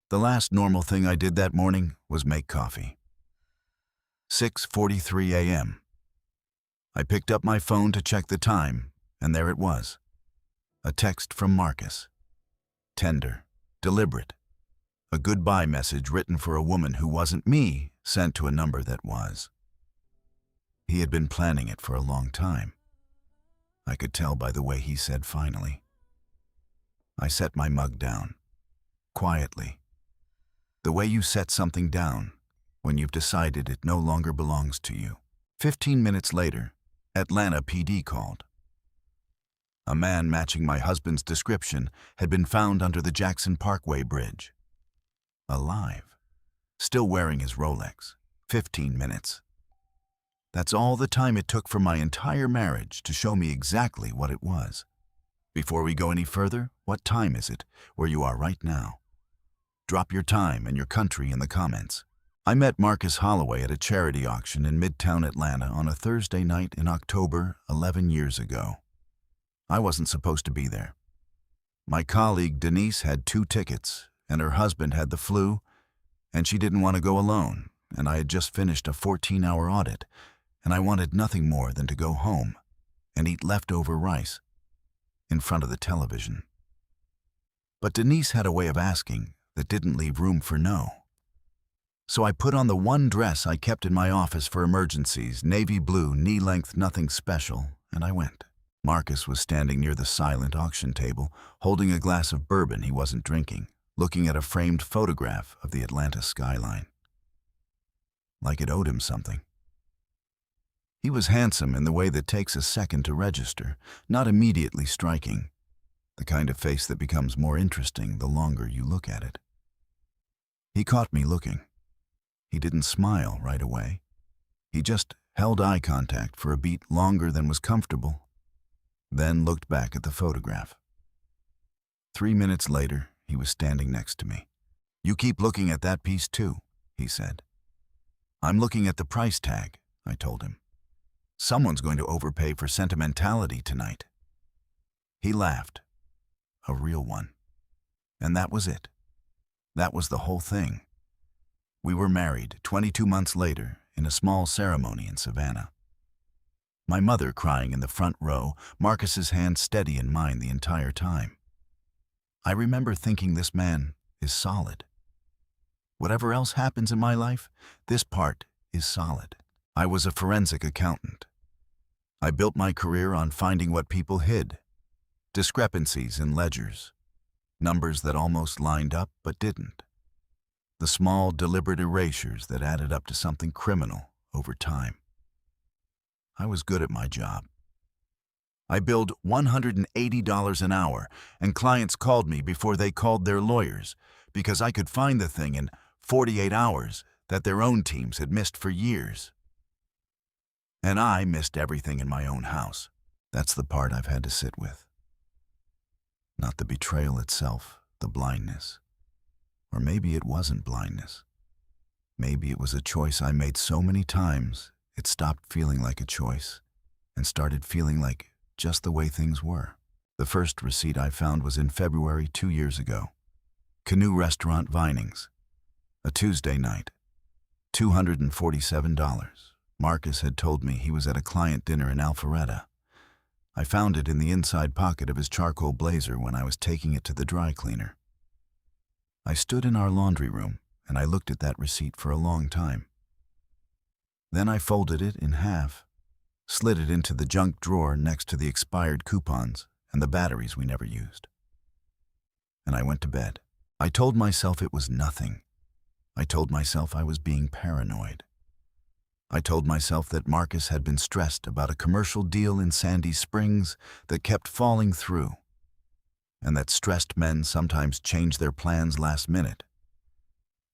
The last normal thing I did that morning was make coffee. 6:43 a.m. I picked up my phone to check the time, and there it was. A text from Marcus. Tender, deliberate. A goodbye message written for a woman who wasn't me, sent to a number that was. He had been planning it for a long time. I could tell by the way he said finally. I set my mug down, quietly. The way you set something down when you've decided it no longer belongs to you. 15 minutes later, Atlanta PD called. A man matching my husband's description had been found under the Jackson Parkway Bridge. Alive. Still wearing his Rolex. 15 minutes. That's all the time it took for my entire marriage to show me exactly what it was. Before we go any further, what time is it where you are right now? Drop your time and your country in the comments. I met Marcus Holloway at a charity auction in Midtown Atlanta on a Thursday night in October 11 years ago. I wasn't supposed to be there. My colleague Denise had 2 tickets, and her husband had the flu, and she didn't want to go alone, and I had just finished a 14-hour audit, and I wanted nothing more than to go home and eat leftover rice in front of the television. But Denise had a way of asking that didn't leave room for no. So I put on the one dress I kept in my office for emergencies, navy blue, knee-length, nothing special, and I went. Marcus was standing near the silent auction table, holding a glass of bourbon he wasn't drinking, looking at a framed photograph of the Atlanta skyline. Like it owed him something. He was handsome in the way that takes a second to register, not immediately striking, the kind of face that becomes more interesting the longer you look at it. He caught me looking. He didn't smile right away. He just held eye contact for a beat longer than was comfortable, then looked back at the photograph. 3 minutes later, he was standing next to me. "You keep looking at that piece too," he said. "I'm looking at the price tag," I told him. "Someone's going to overpay for sentimentality tonight." He laughed. A real one. And that was it. That was the whole thing. We were married 22 months later in a small ceremony in Savannah. My mother crying in the front row, Marcus's hand steady in mine the entire time. I remember thinking this man is solid. Whatever else happens in my life, this part is solid. I was a forensic accountant. I built my career on finding what people hid. Discrepancies in ledgers. Numbers that almost lined up but didn't. The small, deliberate erasures that added up to something criminal over time. I was good at my job. I billed $180 an hour, and clients called me before they called their lawyers because I could find the thing in 48 hours that their own teams had missed for years. And I missed everything in my own house. That's the part I've had to sit with. Not the betrayal itself, the blindness. Or maybe it wasn't blindness. Maybe it was a choice I made so many times, it stopped feeling like a choice and started feeling like just the way things were. The first receipt I found was in February 2 years ago. Canoe Restaurant Vinings. A Tuesday night. $247. Marcus had told me he was at a client dinner in Alpharetta. I found it in the inside pocket of his charcoal blazer when I was taking it to the dry cleaner. I stood in our laundry room and I looked at that receipt for a long time. Then I folded it in half, slid it into the junk drawer next to the expired coupons and the batteries we never used. And I went to bed. I told myself it was nothing. I told myself I was being paranoid. I told myself that Marcus had been stressed about a commercial deal in Sandy Springs that kept falling through, and that stressed men sometimes change their plans last minute,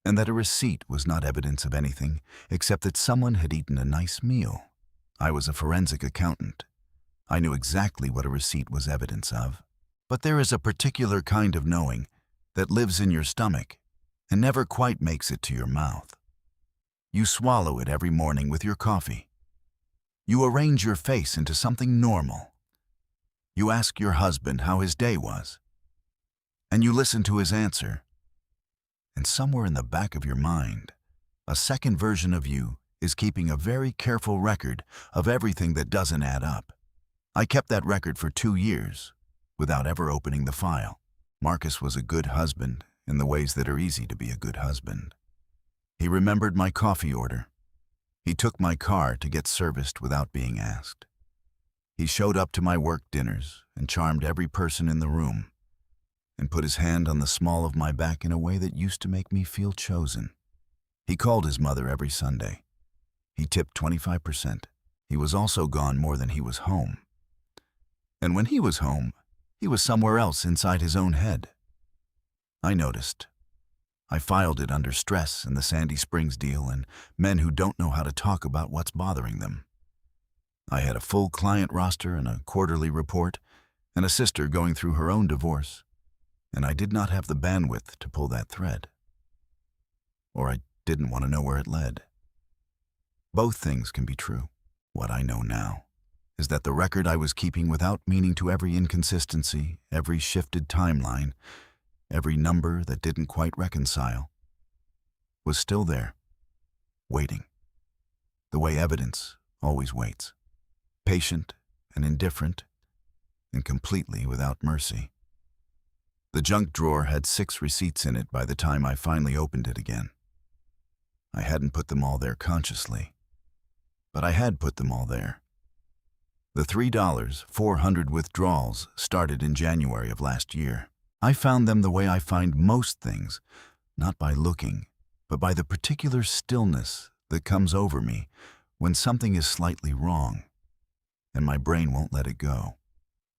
and that a receipt was not evidence of anything except that someone had eaten a nice meal. I was a forensic accountant. I knew exactly what a receipt was evidence of. But there is a particular kind of knowing that lives in your stomach and never quite makes it to your mouth. You swallow it every morning with your coffee. You arrange your face into something normal. You ask your husband how his day was, and you listen to his answer, And somewhere in the back of your mind, a second version of you is keeping a very careful record of everything that doesn't add up. I kept that record for 2 years without ever opening the file. Marcus was a good husband in the ways that are easy to be a good husband. He remembered my coffee order. He took my car to get serviced without being asked. He showed up to my work dinners and charmed every person in the room, and put his hand on the small of my back in a way that used to make me feel chosen. He called his mother every Sunday. He tipped 25%. He was also gone more than he was home. And when he was home, he was somewhere else inside his own head. I noticed. I filed it under stress in the Sandy Springs deal and men who don't know how to talk about what's bothering them. I had a full client roster and a quarterly report, and a sister going through her own divorce, and I did not have the bandwidth to pull that thread. Or I didn't want to know where it led. Both things can be true. What I know now is that the record I was keeping without meaning to every inconsistency, every shifted timeline, every number that didn't quite reconcile, was still there, waiting, the way evidence always waits, patient and indifferent, and completely without mercy. The junk drawer had 6 receipts in it by the time I finally opened it again. I hadn't put them all there consciously, but I had put them all there. The $3,400 withdrawals started in January of last year. I found them the way I find most things, not by looking, but by the particular stillness that comes over me when something is slightly wrong, and my brain won't let it go.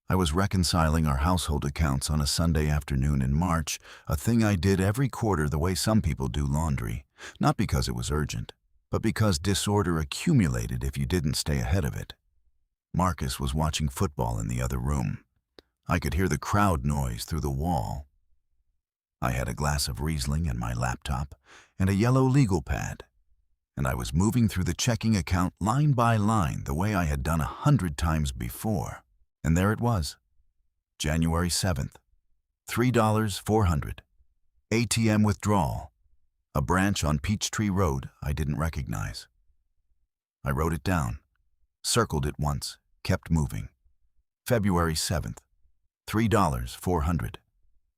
I was reconciling our household accounts on a Sunday afternoon in March, a thing I did every quarter the way some people do laundry, not because it was urgent, but because disorder accumulated if you didn't stay ahead of it. Marcus was watching football in the other room. I could hear the crowd noise through the wall. I had a glass of Riesling and my laptop and a yellow legal pad, and I was moving through the checking account line by line the way I had done 100 times before. And there it was, January 7th, $3,400, ATM withdrawal, a branch on Peachtree Road I didn't recognize. I wrote it down, circled it once, kept moving. February 7th, $3,400,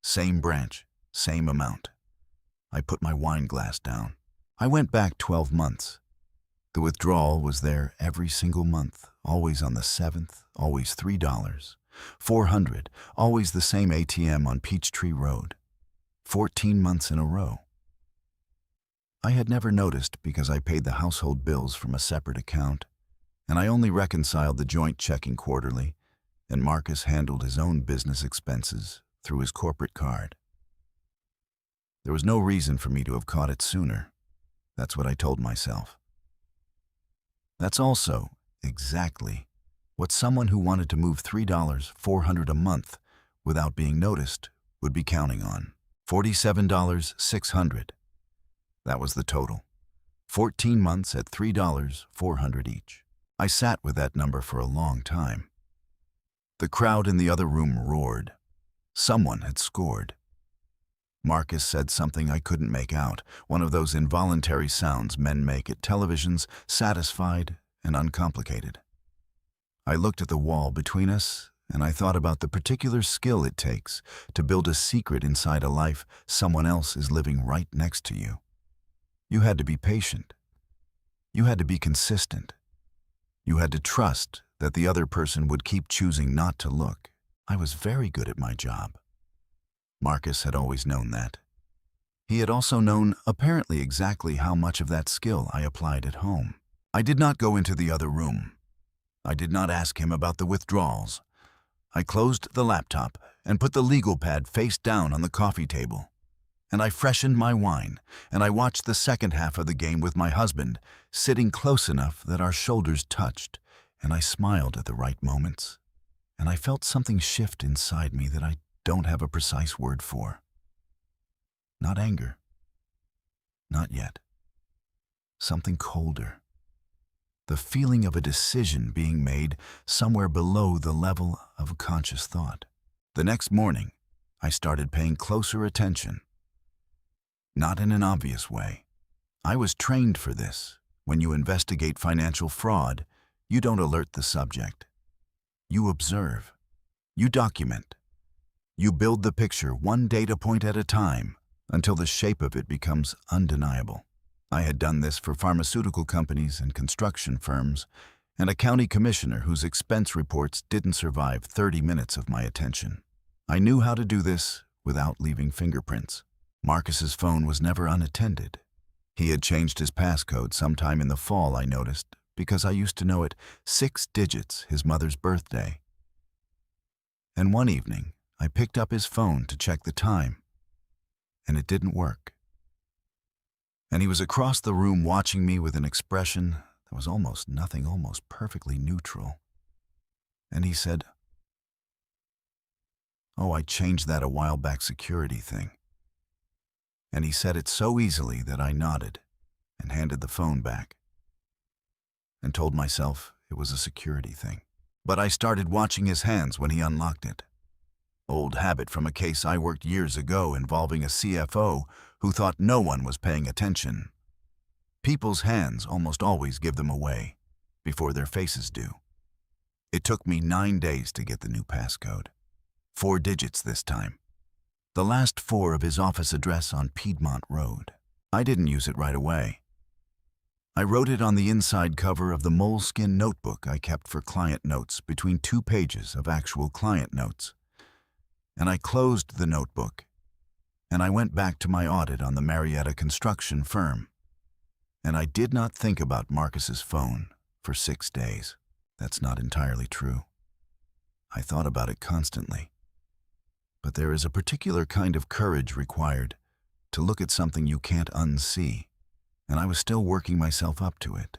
same branch, same amount. I put my wine glass down. I went back 12 months. The withdrawal was there every single month, always on the 7th, always $3,400, always the same ATM on Peachtree Road. 14 months in a row. I had never noticed because I paid the household bills from a separate account, and I only reconciled the joint checking quarterly, and Marcus handled his own business expenses through his corporate card. There was no reason for me to have caught it sooner. That's what I told myself. That's also exactly what someone who wanted to move $3,400 a month without being noticed would be counting on. $47,600. That was the total. 14 months at $3,400 each. I sat with that number for a long time. The crowd in the other room roared. Someone had scored. Marcus said something I couldn't make out, one of those involuntary sounds men make at televisions, satisfied and uncomplicated. I looked at the wall between us, and I thought about the particular skill it takes to build a secret inside a life someone else is living right next to you. You had to be patient. You had to be consistent. You had to trust that the other person would keep choosing not to look. I was very good at my job. Marcus had always known that. He had also known apparently exactly how much of that skill I applied at home. I did not go into the other room. I did not ask him about the withdrawals. I closed the laptop and put the legal pad face down on the coffee table. And I freshened my wine, and I watched the second half of the game with my husband, sitting close enough that our shoulders touched, and I smiled at the right moments. And I felt something shift inside me that I don't have a precise word for. Not anger. Not yet. Something colder. The feeling of a decision being made somewhere below the level of conscious thought. The next morning, I started paying closer attention. Not in an obvious way. I was trained for this. When you investigate financial fraud, you don't alert the subject. You observe. You document. You build the picture one data point at a time until the shape of it becomes undeniable. I had done this for pharmaceutical companies and construction firms, and a county commissioner whose expense reports didn't survive 30 minutes of my attention. I knew how to do this without leaving fingerprints. Marcus's phone was never unattended. He had changed his passcode sometime in the fall, I noticed, because I used to know it 6 digits his mother's birthday. And one evening, I picked up his phone to check the time, and it didn't work. And he was across the room watching me with an expression that was almost nothing, almost perfectly neutral. And he said, "Oh, I changed that a while back, security thing." And he said it so easily that I nodded and handed the phone back and told myself it was a security thing. But I started watching his hands when he unlocked it. Old habit from a case I worked years ago involving a CFO who thought no one was paying attention. People's hands almost always give them away before their faces do. It took me 9 days to get the new passcode. 4 digits this time. The last 4 of his office address on Piedmont Road. I didn't use it right away. I wrote it on the inside cover of the moleskin notebook I kept for client notes between 2 pages of actual client notes. And I closed the notebook, and I went back to my audit on the Marietta construction firm. And I did not think about Marcus's phone for 6 days. That's not entirely true. I thought about it constantly. But there is a particular kind of courage required to look at something you can't unsee, and I was still working myself up to it.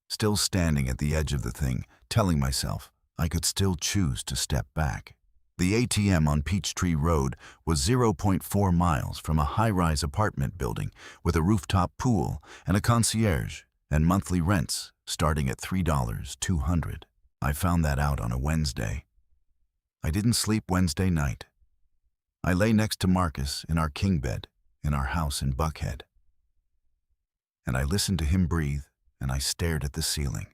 Still standing at the edge of the thing, telling myself I could still choose to step back. The ATM on Peachtree Road was 0.4 miles from a high-rise apartment building with a rooftop pool and a concierge and monthly rents starting at $3,200. I found that out on a Wednesday. I didn't sleep Wednesday night. I lay next to Marcus in our king bed in our house in Buckhead. And I listened to him breathe, and I stared at the ceiling.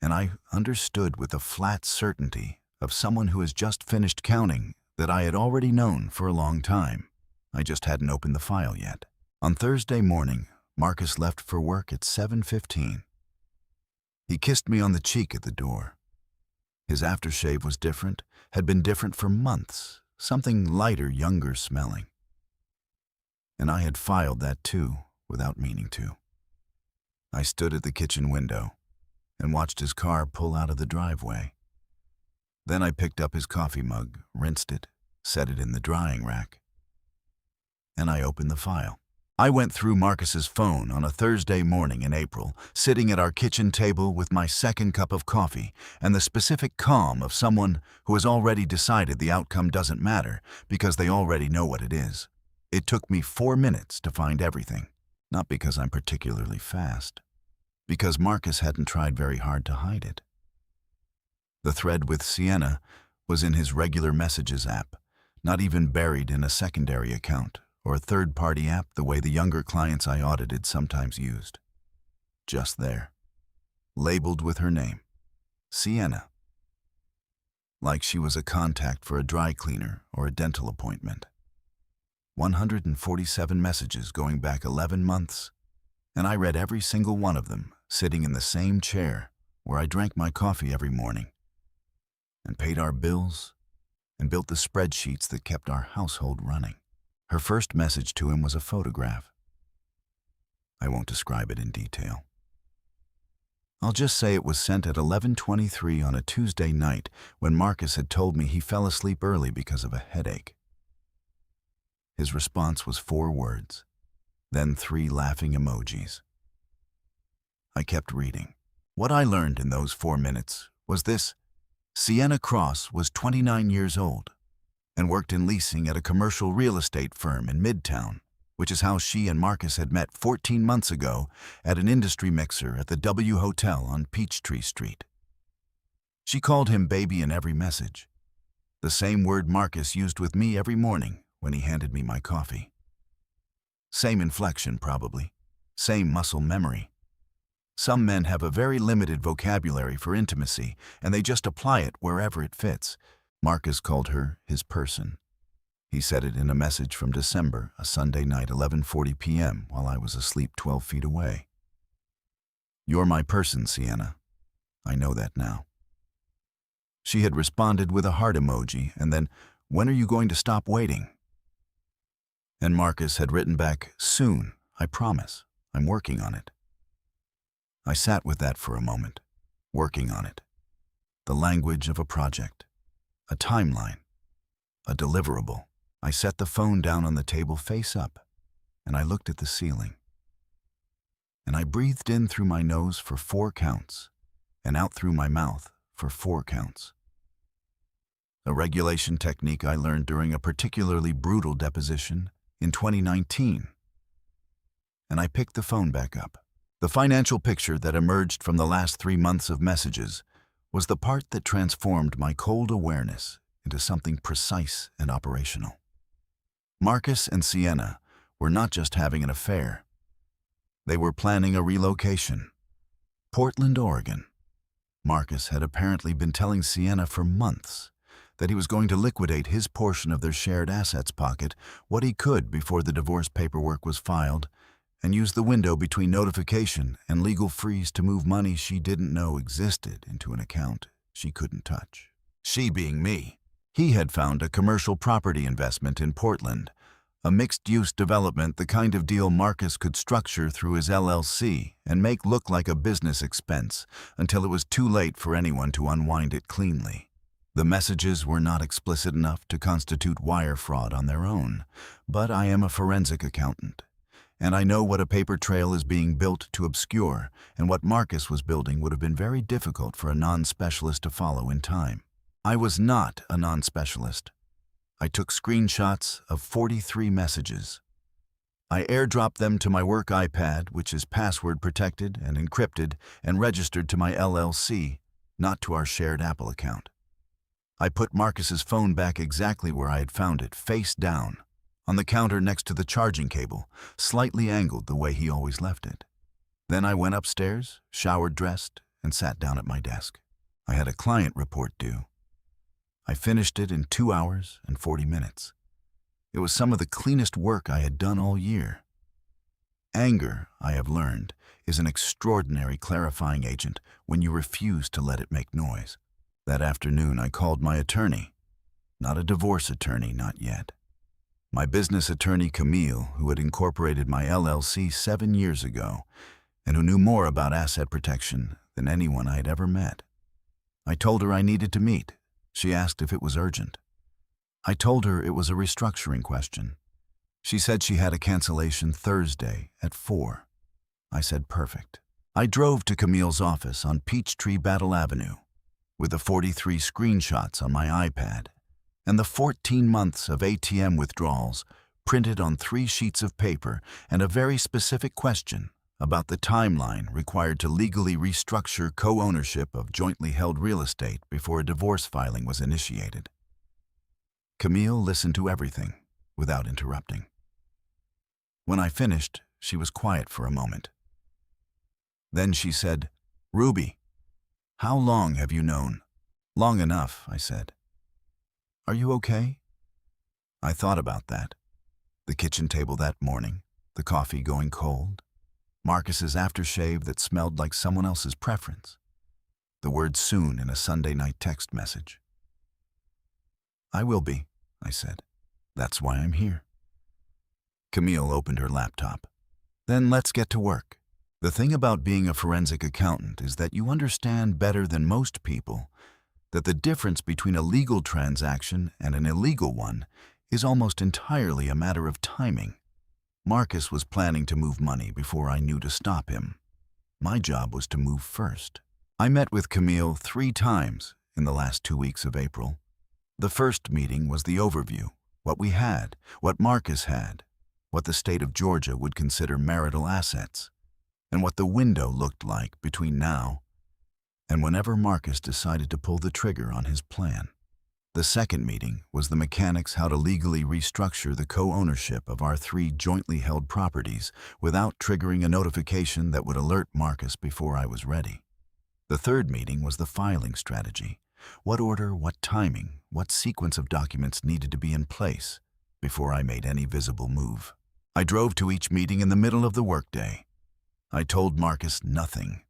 And I understood with the flat certainty of someone who has just finished counting that I had already known for a long time. I just hadn't opened the file yet. On Thursday morning, Marcus left for work at 7:15. He kissed me on the cheek at the door. His aftershave was different, had been different for months, something lighter, younger smelling. And I had filed that too, without meaning to. I stood at the kitchen window and watched his car pull out of the driveway. Then I picked up his coffee mug, rinsed it, set it in the drying rack, and I opened the file. I went through Marcus's phone on a Thursday morning in April, sitting at our kitchen table with my second cup of coffee and the specific calm of someone who has already decided the outcome doesn't matter because they already know what it is. It took me 4 minutes to find everything, not because I'm particularly fast, because Marcus hadn't tried very hard to hide it. The thread with Sienna was in his regular messages app, not even buried in a secondary account or a third-party app the way the younger clients I audited sometimes used. Just there, labeled with her name, Sienna, like she was a contact for a dry cleaner or a dental appointment. 147 messages going back 11 months, and I read every single one of them sitting in the same chair where I drank my coffee every morning and paid our bills and built the spreadsheets that kept our household running. Her first message to him was a photograph. I won't describe it in detail. I'll just say it was sent at 11:23 on a Tuesday night when Marcus had told me he fell asleep early because of a headache. His response was 4 words, then 3 laughing emojis. I kept reading. What I learned in those 4 minutes was this: Sienna Cross was 29 years old and worked in leasing at a commercial real estate firm in Midtown, which is how she and Marcus had met 14 months ago at an industry mixer at the W Hotel on Peachtree Street. She called him baby in every message, the same word Marcus used with me every morning when he handed me my coffee. Same inflection, probably. Same muscle memory. Some men have a very limited vocabulary for intimacy, and they just apply it wherever it fits. Marcus called her his person. He said it in a message from December, a Sunday night, 11:40 p.m., while I was asleep 12 feet away. "You're my person, Sienna. I know that now." She had responded with a heart emoji, and then, "When are you going to stop waiting?" And Marcus had written back, "Soon, I promise. I'm working on it." I sat with that for a moment, working on it. The language of a project, a timeline, a deliverable. I set the phone down on the table face up, and I looked at the ceiling. And I breathed in through my nose for 4 counts, and out through my mouth for 4 counts. A regulation technique I learned during a particularly brutal deposition in 2019. And I picked the phone back up. The financial picture that emerged from the last 3 months of messages was the part that transformed my cold awareness into something precise and operational. Marcus and Sienna were not just having an affair. They were planning a relocation. Portland, Oregon. Marcus had apparently been telling Sienna for months that he was going to liquidate his portion of their shared assets pocket, what he could before the divorce paperwork was filed, and use the window between notification and legal freeze to move money she didn't know existed into an account she couldn't touch. She being me. He had found a commercial property investment in Portland, a mixed-use development, the kind of deal Marcus could structure through his LLC and make look like a business expense until it was too late for anyone to unwind it cleanly. The messages were not explicit enough to constitute wire fraud on their own, but I am a forensic accountant, and I know what a paper trail is being built to obscure, and what Marcus was building would have been very difficult for a non-specialist to follow in time. I was not a non-specialist. I took screenshots of 43 messages. I airdropped them to my work iPad, which is password protected and encrypted and registered to my LLC, not to our shared Apple account. I put Marcus's phone back exactly where I had found it, face down, on the counter next to the charging cable, slightly angled the way he always left it. Then I went upstairs, showered, dressed, and sat down at my desk. I had a client report due. I finished it in 2 hours and 40 minutes. It was some of the cleanest work I had done all year. Anger, I have learned, is an extraordinary clarifying agent when you refuse to let it make noise. That afternoon, I called my attorney. Not a divorce attorney, not yet. My business attorney, Camille, who had incorporated my LLC 7 years ago, and who knew more about asset protection than anyone I had ever met. I told her I needed to meet. She asked if it was urgent. I told her it was a restructuring question. She said she had a cancellation Thursday at 4. I said perfect. I drove to Camille's office on Peachtree Battle Avenue with the 43 screenshots on my iPad and the 14 months of ATM withdrawals printed on 3 sheets of paper and a very specific question about the timeline required to legally restructure co-ownership of jointly held real estate before a divorce filing was initiated. Camille listened to everything without interrupting. When I finished, she was quiet for a moment. Then she said, "Ruby, how long have you known?" "Long enough," I said. "Are you okay?" I thought about that. The kitchen table that morning, the coffee going cold, Marcus's aftershave that smelled like someone else's preference, the word soon in a Sunday night text message. "I will be," I said. "That's why I'm here." Camille opened her laptop. "Then let's get to work. The thing about being a forensic accountant is that you understand better than most people that the difference between a legal transaction and an illegal one is almost entirely a matter of timing. Marcus was planning to move money before I knew to stop him. My job was to move first. I met with Camille 3 times in the last 2 weeks of April. The first meeting was the overview, what we had, what Marcus had, what the state of Georgia would consider marital assets, and what the window looked like between now and whenever Marcus decided to pull the trigger on his plan. The second meeting was the mechanics how to legally restructure the co-ownership of our 3 jointly held properties without triggering a notification that would alert Marcus before I was ready. The third meeting was the filing strategy. What order, what timing, what sequence of documents needed to be in place before I made any visible move. I drove to each meeting in the middle of the workday. I told Marcus nothing.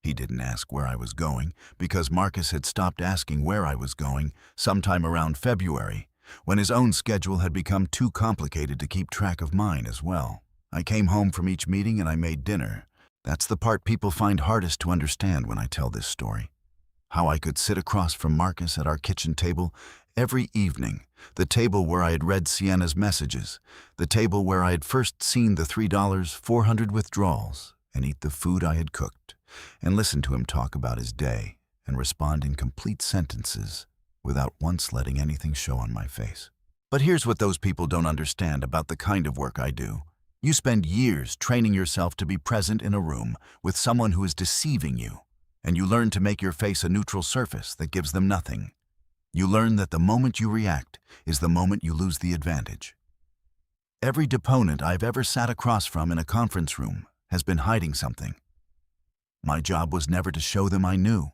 He didn't ask where I was going because Marcus had stopped asking where I was going sometime around February, when his own schedule had become too complicated to keep track of mine as well. I came home from each meeting and I made dinner. That's the part people find hardest to understand when I tell this story. How I could sit across from Marcus at our kitchen table every evening, the table where I had read Sienna's messages, the table where I had first seen the $3,400 withdrawals, and eat the food I had cooked, and listen to him talk about his day and respond in complete sentences without once letting anything show on my face. But here's what those people don't understand about the kind of work I do. You spend years training yourself to be present in a room with someone who is deceiving you, and you learn to make your face a neutral surface that gives them nothing. You learn that the moment you react is the moment you lose the advantage. Every deponent I've ever sat across from in a conference room has been hiding something. My job was never to show them I knew.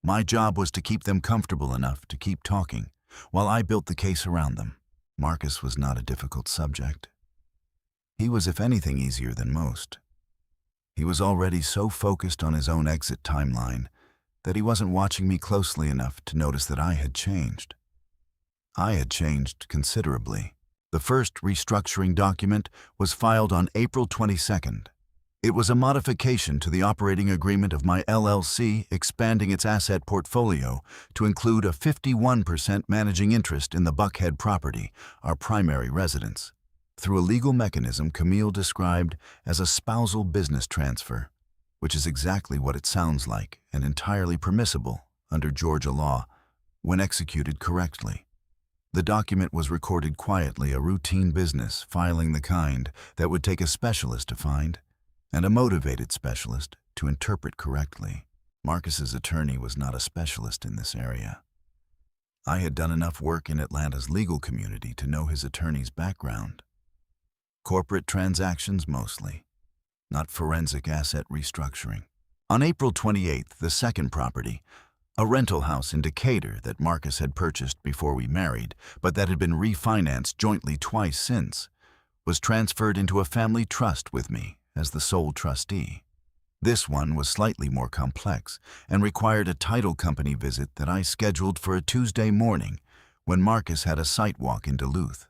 My job was to keep them comfortable enough to keep talking while I built the case around them. Marcus was not a difficult subject. He was, if anything, easier than most. He was already so focused on his own exit timeline that he wasn't watching me closely enough to notice that I had changed. I had changed considerably. The first restructuring document was filed on April 22nd. It was a modification to the operating agreement of my LLC, expanding its asset portfolio to include a 51% managing interest in the Buckhead property, our primary residence, through a legal mechanism Camille described as a spousal business transfer, which is exactly what it sounds like and entirely permissible under Georgia law when executed correctly. The document was recorded quietly, a routine business, filing the kind that would take a specialist to find and a motivated specialist to interpret correctly. Marcus's attorney was not a specialist in this area. I had done enough work in Atlanta's legal community to know his attorney's background. Corporate transactions mostly, not forensic asset restructuring. On April 28th, the second property, a rental house in Decatur that Marcus had purchased before we married, but that had been refinanced jointly twice since, was transferred into a family trust with me as the sole trustee. This one was slightly more complex and required a title company visit that I scheduled for a Tuesday morning when Marcus had a site walk in Duluth.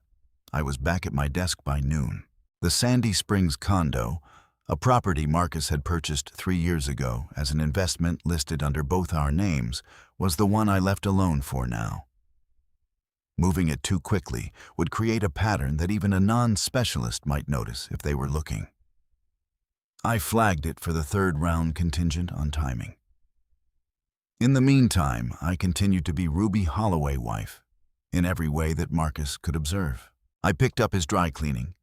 I was back at my desk by noon. The Sandy Springs condo, a property Marcus had purchased 3 years ago as an investment listed under both our names, was the one I left alone for now. Moving it too quickly would create a pattern that even a non-specialist might notice if they were looking. I flagged it for the third round contingent on timing. In the meantime, I continued to be Ruby Holloway wife in every way that Marcus could observe. I picked up his dry cleaning.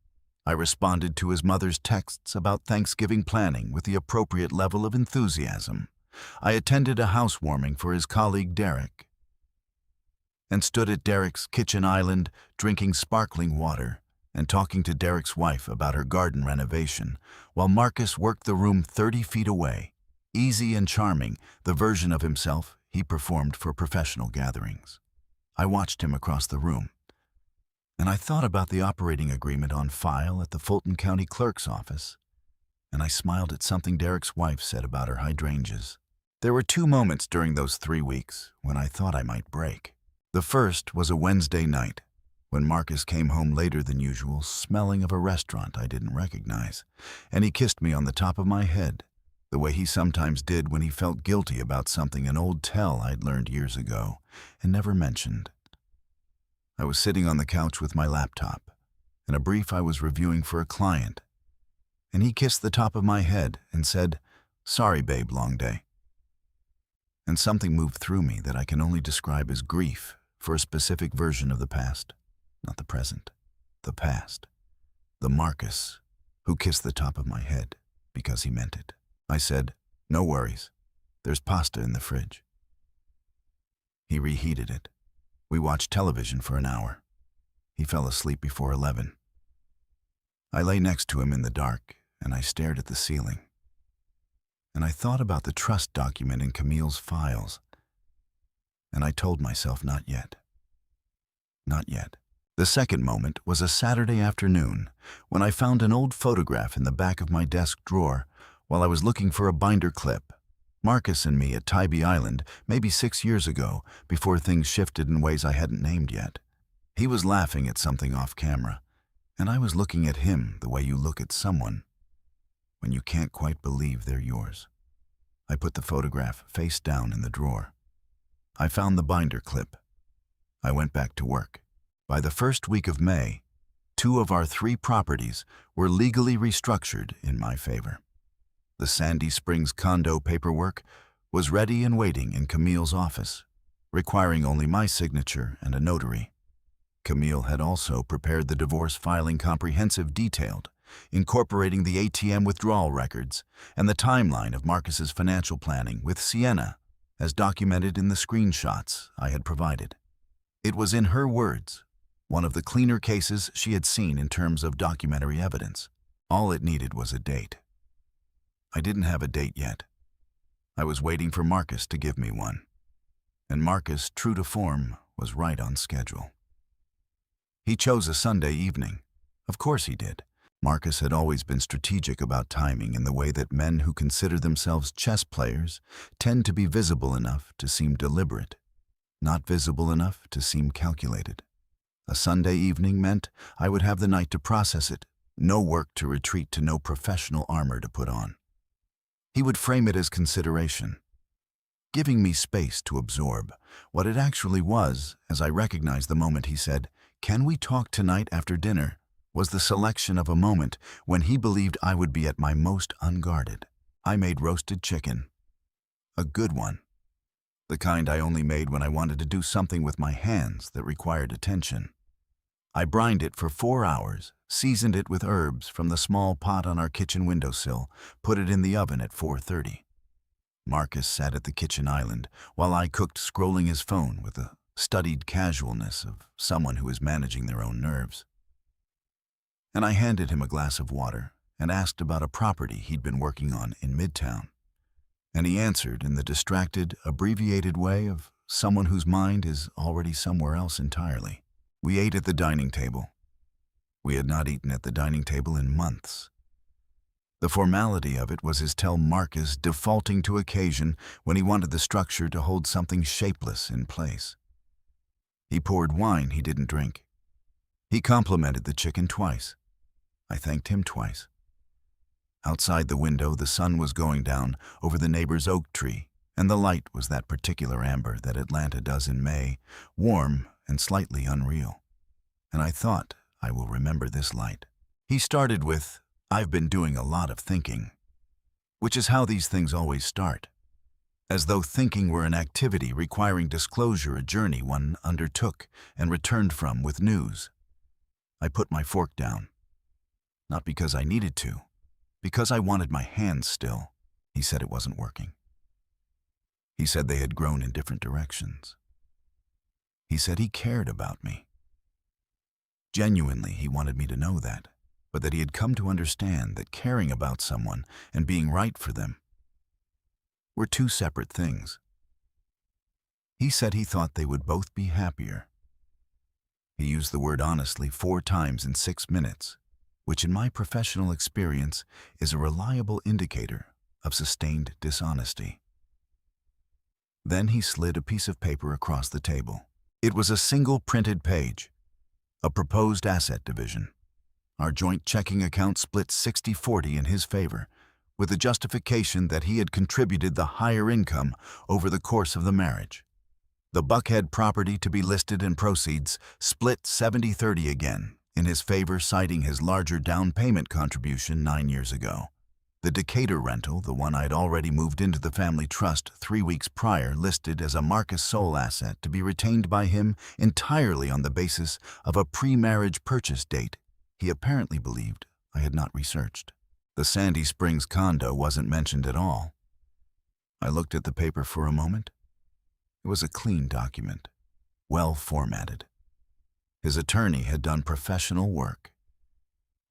I responded to his mother's texts about Thanksgiving planning with the appropriate level of enthusiasm. I attended a housewarming for his colleague Derek and stood at Derek's kitchen island drinking sparkling water and talking to Derek's wife about her garden renovation, while Marcus worked the room 30 feet away, easy and charming, the version of himself he performed for professional gatherings. I watched him across the room, and I thought about the operating agreement on file at the Fulton County Clerk's office, and I smiled at something Derek's wife said about her hydrangeas. There were 2 moments during those 3 weeks when I thought I might break. The first was a Wednesday night, when Marcus came home later than usual, smelling of a restaurant I didn't recognize, and he kissed me on the top of my head, the way he sometimes did when he felt guilty about something an old tell I'd learned years ago and never mentioned. I was sitting on the couch with my laptop, and a brief I was reviewing for a client, and he kissed the top of my head and said, "Sorry, babe, long day." And something moved through me that I can only describe as grief for a specific version of the past. Not the present, the past. The Marcus who kissed the top of my head because he meant it. I said, "No worries. There's pasta in the fridge." He reheated it, We watched television for an hour. He fell asleep before 11. I lay next to him in the dark, and I stared at the ceiling. And I thought about the trust document in Camille's files. And I told myself, not yet. Not yet. The second moment was a Saturday afternoon when I found an old photograph in the back of my desk drawer while I was looking for a binder clip. Marcus and me at Tybee Island, maybe 6 years ago, before things shifted in ways I hadn't named yet. He was laughing at something off camera, and I was looking at him the way you look at someone when you can't quite believe they're yours. I put the photograph face down in the drawer. I found the binder clip. I went back to work. By the first week of May, 2 of our 3 properties were legally restructured in my favor. The Sandy Springs condo paperwork was ready and waiting in Camille's office, requiring only my signature and a notary. Camille had also prepared the divorce filing comprehensive detailed, incorporating the ATM withdrawal records and the timeline of Marcus's financial planning with Sienna, as documented in the screenshots I had provided. It was, in her words, one of the cleaner cases she had seen in terms of documentary evidence. All it needed was a date. I didn't have a date yet. I was waiting for Marcus to give me one. And Marcus, true to form, was right on schedule. He chose a Sunday evening. Of course he did. Marcus had always been strategic about timing in the way that men who consider themselves chess players tend to be visible enough to seem deliberate, not visible enough to seem calculated. A Sunday evening meant I would have the night to process it, no work to retreat to, no professional armor to put on. He would frame it as consideration, giving me space to absorb what it actually was. As I recognized the moment he said, "Can we talk tonight after dinner?" was the selection of a moment when he believed I would be at my most unguarded. I made roasted chicken. A good one. The kind I only made when I wanted to do something with my hands that required attention. I brined it for 4 hours, seasoned it with herbs from the small pot on our kitchen windowsill, put it in the oven at 4:30. Marcus sat at the kitchen island while I cooked, scrolling his phone with the studied casualness of someone who is managing their own nerves. And I handed him a glass of water and asked about a property he'd been working on in Midtown. And he answered in the distracted, abbreviated way of someone whose mind is already somewhere else entirely. We ate at the dining table. We had not eaten at the dining table in months. The formality of it was his tell Marcus defaulting to occasion when he wanted the structure to hold something shapeless in place. He poured wine he didn't drink. He complimented the chicken twice. I thanked him twice. Outside the window, the sun was going down over the neighbor's oak tree, and the light was that particular amber that Atlanta does in May, warm and slightly unreal. And I thought, I will remember this light. He started with, "I've been doing a lot of thinking," which is how these things always start, as though thinking were an activity requiring disclosure, a journey one undertook and returned from with news. I put my fork down, not because I needed to, because I wanted my hands still. He said it wasn't working. He said they had grown in different directions. He said he cared about me. Genuinely, he wanted me to know that, but that he had come to understand that caring about someone and being right for them were 2 separate things. He said he thought they would both be happier. He used the word honestly 4 times in 6 minutes, which in my professional experience is a reliable indicator of sustained dishonesty. Then he slid a piece of paper across the table. It was a single printed page, a proposed asset division. Our joint checking account split 60-40 in his favor, with the justification that he had contributed the higher income over the course of the marriage. The Buckhead property to be listed and proceeds split 70-30 again, in his favor, citing his larger down payment contribution 9 years ago. The Decatur rental, the one I'd already moved into the family trust 3 weeks prior, listed as a Marcus sole asset to be retained by him entirely on the basis of a pre-marriage purchase date he apparently believed I had not researched. The Sandy Springs condo wasn't mentioned at all. I looked at the paper for a moment. It was a clean document, well formatted. His attorney had done professional work.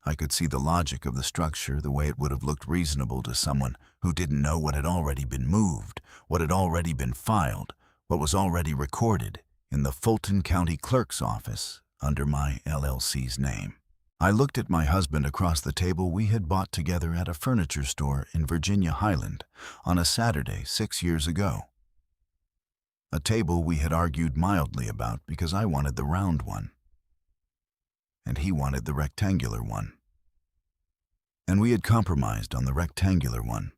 I could see the logic of the structure, the way it would have looked reasonable to someone who didn't know what had already been moved, what had already been filed, what was already recorded in the Fulton County Clerk's office under my LLC's name. I looked at my husband across the table we had bought together at a furniture store in Virginia Highland on a Saturday 6 years ago. A table we had argued mildly about because I wanted the round one, and he wanted the rectangular one. And we had compromised on the rectangular one,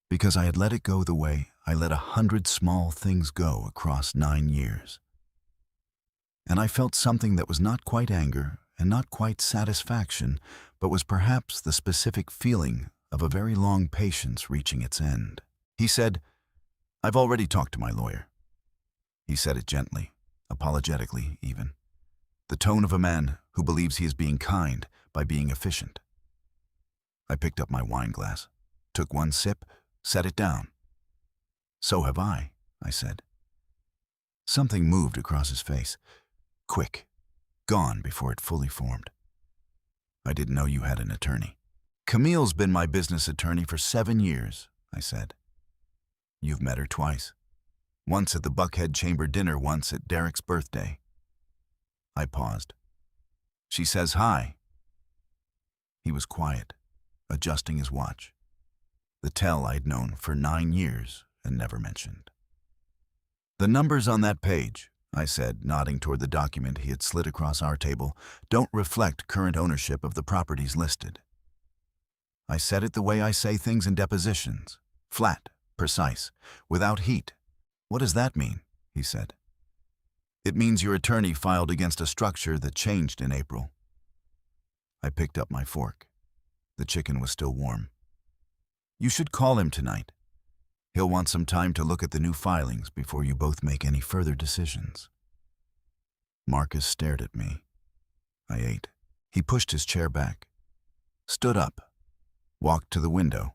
because I had let it go the way I let 100 small things go across 9 years. And I felt something that was not quite anger and not quite satisfaction, but was perhaps the specific feeling of a very long patience reaching its end. He said, "I've already talked to my lawyer." He said it gently, apologetically even, the tone of a man who believes he is being kind by being efficient. I picked up my wine glass, took one sip, set it down. "So have I," I said. Something moved across his face, quick, gone before it fully formed. "I didn't know you had an attorney." "Camille's been my business attorney for 7 years," I said. "You've met her twice. Once at the Buckhead Chamber dinner, once at Derek's birthday." I paused. "She says hi." He was quiet, adjusting his watch. The tell I'd known for 9 years and never mentioned. "The numbers on that page," I said, nodding toward the document he had slid across our table, "don't reflect current ownership of the properties listed." I said it the way I say things in depositions, flat, precise, without heat. "What does that mean?" he said. "It means your attorney filed against a structure that changed in April." I picked up my fork. The chicken was still warm. "You should call him tonight. He'll want some time to look at the new filings before you both make any further decisions." Marcus stared at me. I ate. He pushed his chair back, stood up, walked to the window,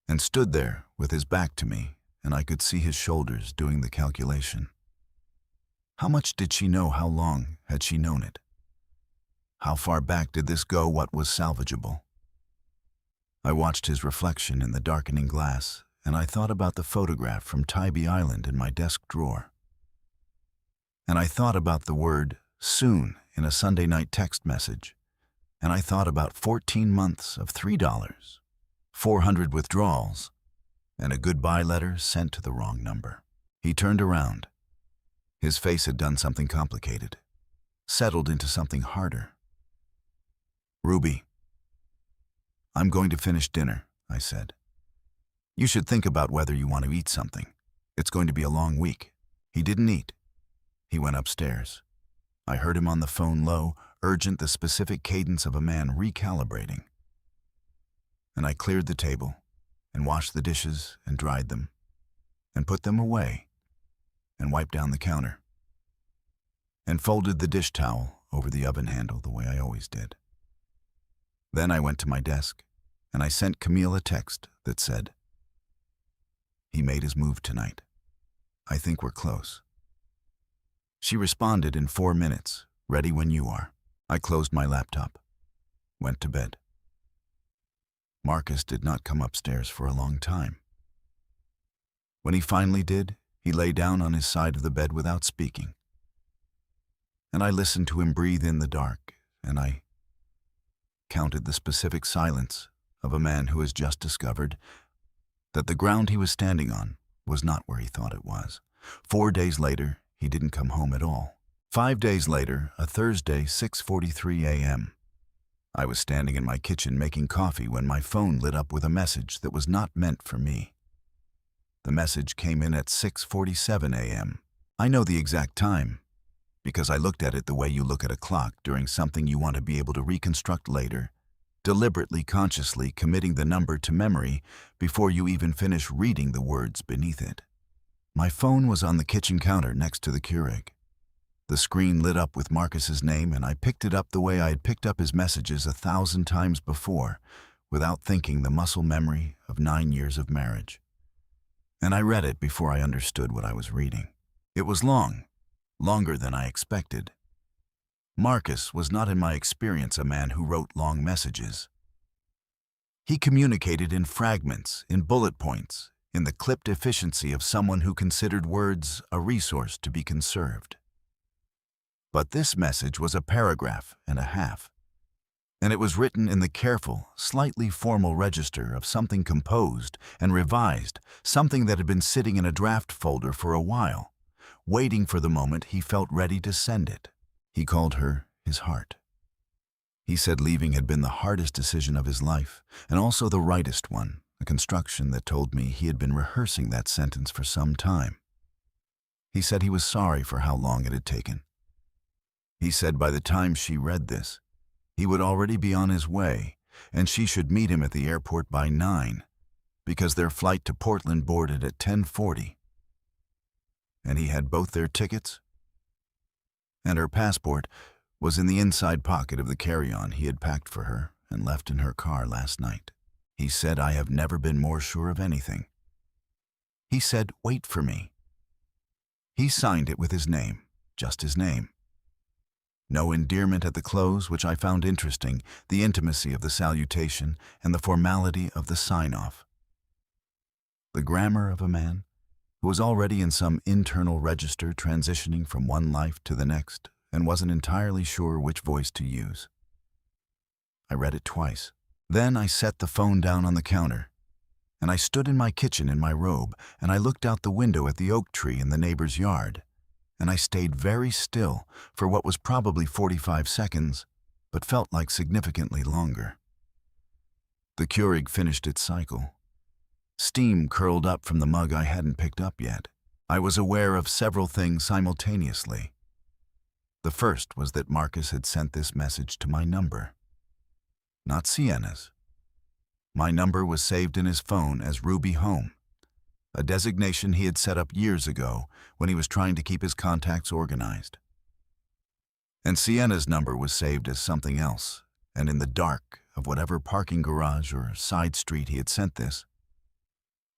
and stood there with his back to me, and I could see his shoulders doing the calculation. How much did she know? How long had she known it? How far back did this go? What was salvageable? I watched his reflection in the darkening glass, and I thought about the photograph from Tybee Island in my desk drawer. And I thought about the word "soon" in a Sunday night text message. And I thought about 14 months of $3, 400 withdrawals, and a goodbye letter sent to the wrong number. He turned around. His face had done something complicated, settled into something harder. "Ruby, I'm going to finish dinner," I said. "You should think about whether you want to eat something. It's going to be a long week." He didn't eat. He went upstairs. I heard him on the phone, low, urgent, the specific cadence of a man recalibrating. And I cleared the table and washed the dishes and dried them and put them away and wiped down the counter and folded the dish towel over the oven handle the way I always did. Then I went to my desk and I sent Camille a text that said, "He made his move tonight. I think we're close." She responded in 4 minutes, "Ready when you are." I closed my laptop, went to bed. Marcus did not come upstairs for a long time. When he finally did, he lay down on his side of the bed without speaking. And I listened to him breathe in the dark, and I counted the specific silence of a man who has just discovered that the ground he was standing on was not where he thought it was. 4 days later, he didn't come home at all. 5 days later, a Thursday, 6:43 a.m., I was standing in my kitchen making coffee when my phone lit up with a message that was not meant for me. The message came in at 6:47 a.m. I know the exact time because I looked at it the way you look at a clock during something you want to be able to reconstruct later, deliberately, consciously committing the number to memory before you even finish reading the words beneath it. My phone was on the kitchen counter next to the Keurig. The screen lit up with Marcus's name, and I picked it up the way I had picked up his messages 1,000 times before, without thinking, the muscle memory of 9 years of marriage. And I read it before I understood what I was reading. It was long, longer than I expected. Marcus was not in my experience a man who wrote long messages. He communicated in fragments, in bullet points, in the clipped efficiency of someone who considered words a resource to be conserved. But this message was a paragraph and a half, and it was written in the careful, slightly formal register of something composed and revised, something that had been sitting in a draft folder for a while, waiting for the moment he felt ready to send it. He called her his heart. He said leaving had been the hardest decision of his life, and also the rightest one, a construction that told me he had been rehearsing that sentence for some time. He said he was sorry for how long it had taken. He said by the time she read this, he would already be on his way, and she should meet him at the airport by 9, because their flight to Portland boarded at 10:40. And he had both their tickets, and her passport was in the inside pocket of the carry-on he had packed for her and left in her car last night. He said, I have never been more sure of anything. He said, wait for me. He signed it with his name, just his name. No endearment at the close, which I found interesting, the intimacy of the salutation and the formality of the sign-off. The grammar of a man who was already in some internal register transitioning from one life to the next and wasn't entirely sure which voice to use. I read it twice. Then I set the phone down on the counter, and I stood in my kitchen in my robe, and I looked out the window at the oak tree in the neighbor's yard, and I stayed very still for what was probably 45 seconds, but felt like significantly longer. The Keurig finished its cycle. Steam curled up from the mug I hadn't picked up yet. I was aware of several things simultaneously. The first was that Marcus had sent this message to my number, not Sienna's. My number was saved in his phone as Ruby Home, a designation he had set up years ago when he was trying to keep his contacts organized. And Sienna's number was saved as something else, and in the dark of whatever parking garage or side street he had sent this.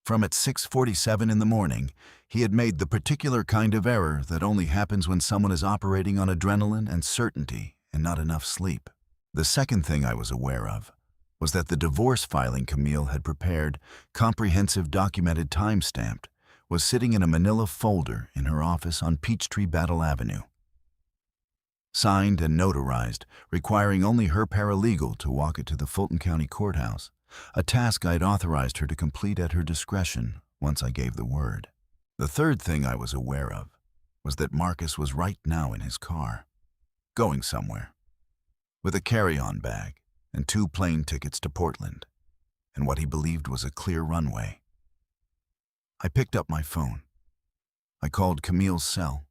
From at 6:47 in the morning, he had made the particular kind of error that only happens when someone is operating on adrenaline and certainty and not enough sleep. The second thing I was aware of was that the divorce filing Camille had prepared, comprehensive documented time-stamped, was sitting in a manila folder in her office on Peachtree Battle Avenue. Signed and notarized, requiring only her paralegal to walk it to the Fulton County Courthouse, a task I'd authorized her to complete at her discretion once I gave the word. The third thing I was aware of was that Marcus was right now in his car, going somewhere, with a carry-on bag and 2 plane tickets to Portland, and what he believed was a clear runway. I picked up my phone. I called Camille's cell.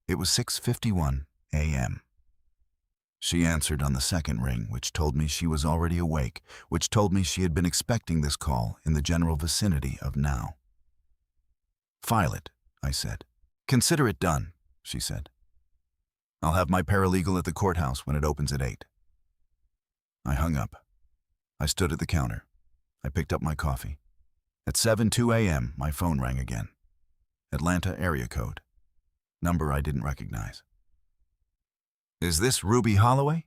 It was 6:51 a.m. She answered on the second ring, which told me she was already awake, which told me she had been expecting this call in the general vicinity of now. File it, I said. Consider it done, she said. I'll have my paralegal at the courthouse when it opens at 8. I hung up. I stood at the counter. I picked up my coffee. At 7:02 a.m., my phone rang again. Atlanta area code. Number I didn't recognize. Is this Ruby Holloway?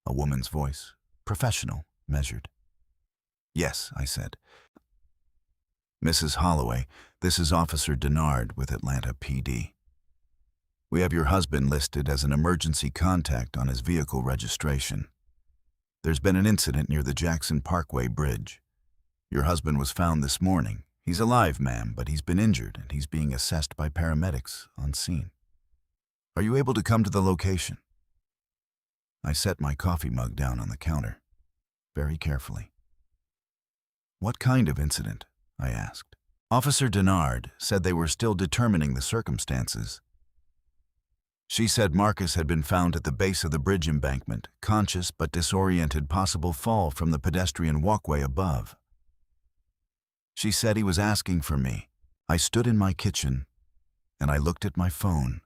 A woman's voice, professional, measured. Yes, I said. Mrs. Holloway, this is Officer Denard with Atlanta PD. We have your husband listed as an emergency contact on his vehicle registration. There's been an incident near the Jackson Parkway Bridge. Your husband was found this morning. He's alive, ma'am, but he's been injured and he's being assessed by paramedics on scene. Are you able to come to the location? I set my coffee mug down on the counter, very carefully. What kind of incident? I asked. Officer Denard said they were still determining the circumstances. She said Marcus had been found at the base of the bridge embankment, conscious but disoriented, possible fall from the pedestrian walkway above. She said he was asking for me. I stood in my kitchen, and I looked at my phone,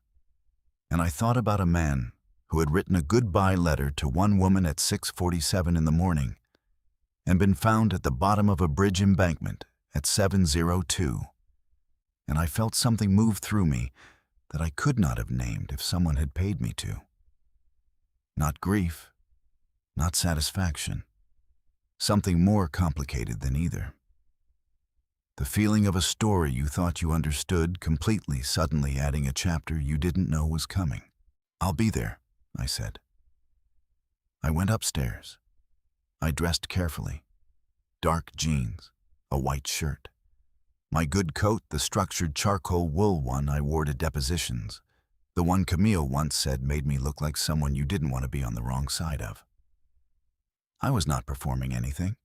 and I thought about a man who had written a goodbye letter to one woman at 6:47 in the morning and been found at the bottom of a bridge embankment at 7:02. And I felt something move through me that I could not have named if someone had paid me to. Not grief, not satisfaction. Something more complicated than either. The feeling of a story you thought you understood completely suddenly adding a chapter you didn't know was coming. "I'll be there," I said. I went upstairs. I dressed carefully. Dark jeans, a white shirt. My good coat, the structured charcoal wool one I wore to depositions, the one Camille once said made me look like someone you didn't want to be on the wrong side of. I was not performing anything.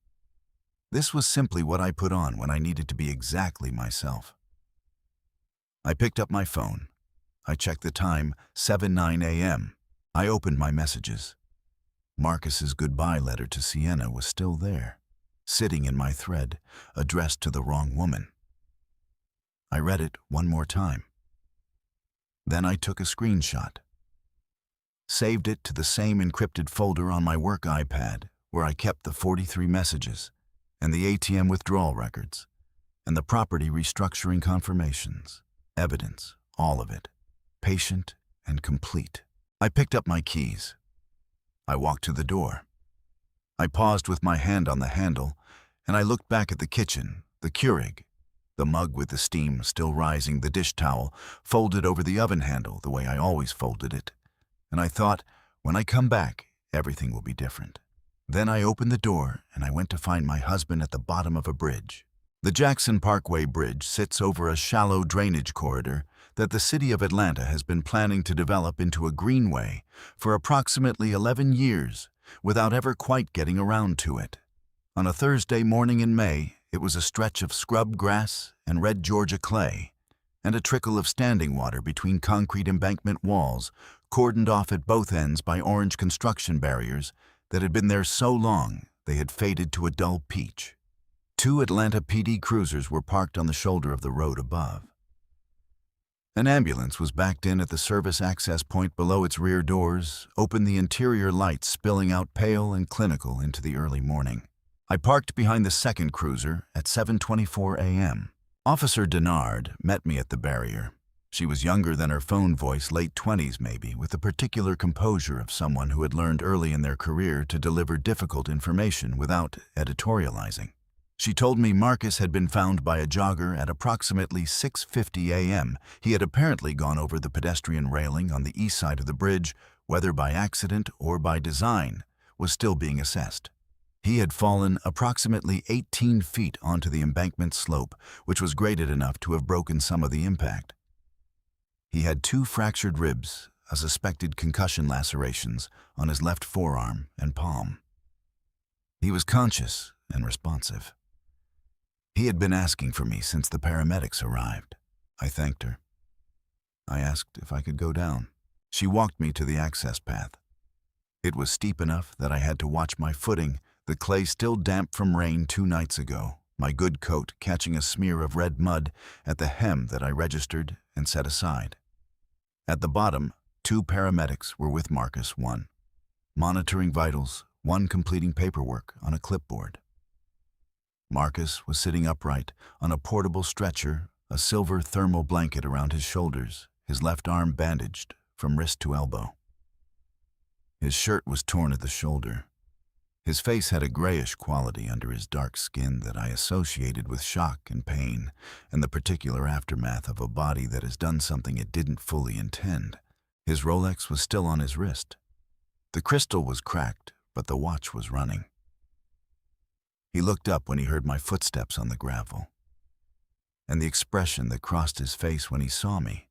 This was simply what I put on when I needed to be exactly myself. I picked up my phone. I checked the time, 7:09 a.m. I opened my messages. Marcus's goodbye letter to Sienna was still there, sitting in my thread, addressed to the wrong woman. I read it one more time. Then I took a screenshot. Saved it to the same encrypted folder on my work iPad, where I kept the 43 messages, and the ATM withdrawal records, and the property restructuring confirmations, evidence, all of it, patient and complete. I picked up my keys. I walked to the door. I paused with my hand on the handle, and I looked back at the kitchen, the Keurig, the mug with the steam still rising, the dish towel, folded over the oven handle the way I always folded it, and I thought, when I come back, everything will be different. Then I opened the door and I went to find my husband at the bottom of a bridge. The Jackson Parkway Bridge sits over a shallow drainage corridor that the city of Atlanta has been planning to develop into a greenway for approximately 11 years without ever quite getting around to it. On a Thursday morning in May, it was a stretch of scrub grass and red Georgia clay, and a trickle of standing water between concrete embankment walls, cordoned off at both ends by orange construction barriers that had been there so long they had faded to a dull peach. 2 Atlanta PD cruisers were parked on the shoulder of the road above. An ambulance was backed in at the service access point below its rear doors, opened the interior lights spilling out pale and clinical into the early morning. I parked behind the second cruiser at 7:24 a.m. Officer Denard met me at the barrier. She was younger than her phone voice, late 20s maybe, with the particular composure of someone who had learned early in their career to deliver difficult information without editorializing. She told me Marcus had been found by a jogger at approximately 6:50 a.m. He had apparently gone over the pedestrian railing on the east side of the bridge, whether by accident or by design, was still being assessed. He had fallen approximately 18 feet onto the embankment slope, which was graded enough to have broken some of the impact. He had 2 fractured ribs, a suspected concussion lacerations on his left forearm and palm. He was conscious and responsive. He had been asking for me since the paramedics arrived. I thanked her. I asked if I could go down. She walked me to the access path. It was steep enough that I had to watch my footing, the clay still damp from rain 2 nights ago, my good coat catching a smear of red mud at the hem that I registered and set aside. At the bottom, 2 paramedics were with Marcus, one monitoring vitals, one completing paperwork on a clipboard. Marcus was sitting upright on a portable stretcher, a silver thermal blanket around his shoulders, his left arm bandaged from wrist to elbow. His shirt was torn at the shoulder. His face had a grayish quality under his dark skin that I associated with shock and pain and the particular aftermath of a body that has done something it didn't fully intend. His Rolex was still on his wrist. The crystal was cracked, but the watch was running. He looked up when he heard my footsteps on the gravel, and the expression that crossed his face when he saw me.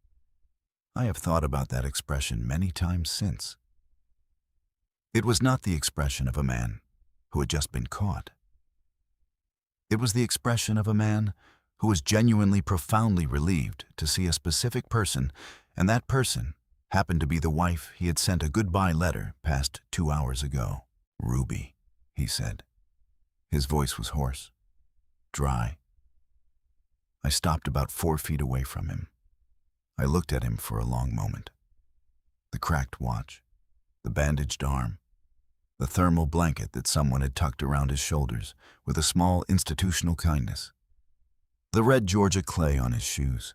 I have thought about that expression many times since. It was not the expression of a man who had just been caught. It was the expression of a man who was genuinely profoundly relieved to see a specific person, and that person happened to be the wife he had sent a goodbye letter past 2 hours ago. "Ruby," he said. His voice was hoarse, dry. I stopped about 4 feet away from him. I looked at him for a long moment. The cracked watch, the bandaged arm, the thermal blanket that someone had tucked around his shoulders with a small institutional kindness, the red Georgia clay on his shoes.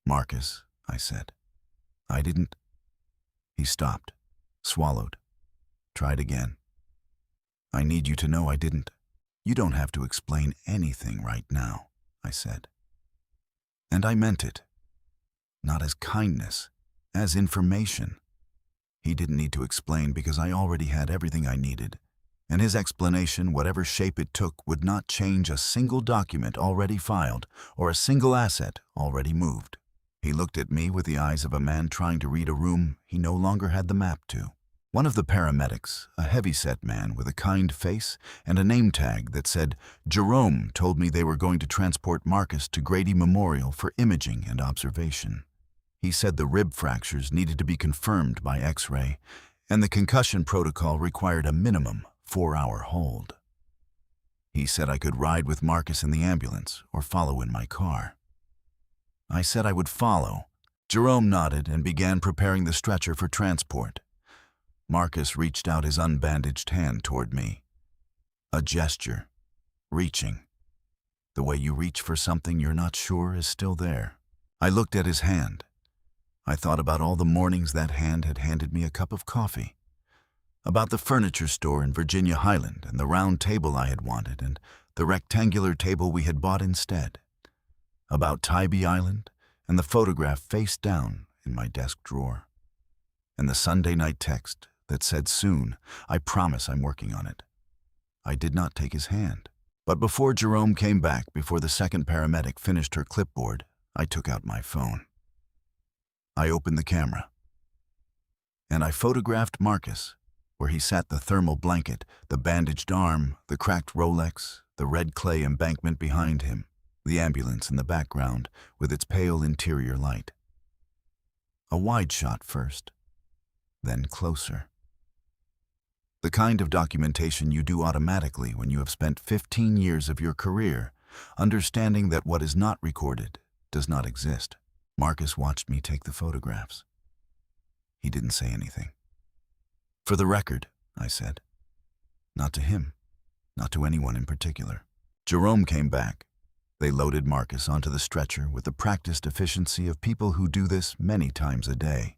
Marcus, I said. I didn't. He stopped, swallowed, tried again. I need you to know I didn't. You don't have to explain anything right now, I said. And I meant it. Not as kindness, as information. He didn't need to explain because I already had everything I needed, and his explanation, whatever shape it took, would not change a single document already filed or a single asset already moved. He looked at me with the eyes of a man trying to read a room he no longer had the map to. One of the paramedics, a heavy-set man with a kind face and a name tag that said, Jerome, told me they were going to transport Marcus to Grady Memorial for imaging and observation. He said the rib fractures needed to be confirmed by X-ray, and the concussion protocol required a minimum 4-hour hold. He said I could ride with Marcus in the ambulance or follow in my car. I said I would follow. Jerome nodded and began preparing the stretcher for transport. Marcus reached out his unbandaged hand toward me. A gesture. Reaching. The way you reach for something you're not sure is still there. I looked at his hand. I thought about all the mornings that hand had handed me a cup of coffee. About the furniture store in Virginia Highland and the round table I had wanted and the rectangular table we had bought instead. About Tybee Island and the photograph face down in my desk drawer. And the Sunday night text that said soon, I promise I'm working on it. I did not take his hand. But before Jerome came back, before the second paramedic finished her clipboard, I took out my phone. I opened the camera. And I photographed Marcus, where he sat, the thermal blanket, the bandaged arm, the cracked Rolex, the red clay embankment behind him, the ambulance in the background with its pale interior light. A wide shot first, then closer. The kind of documentation you do automatically when you have spent 15 years of your career understanding that what is not recorded does not exist. Marcus watched me take the photographs. He didn't say anything. For the record, I said. Not to him, not to anyone in particular. Jerome came back. They loaded Marcus onto the stretcher with the practiced efficiency of people who do this many times a day.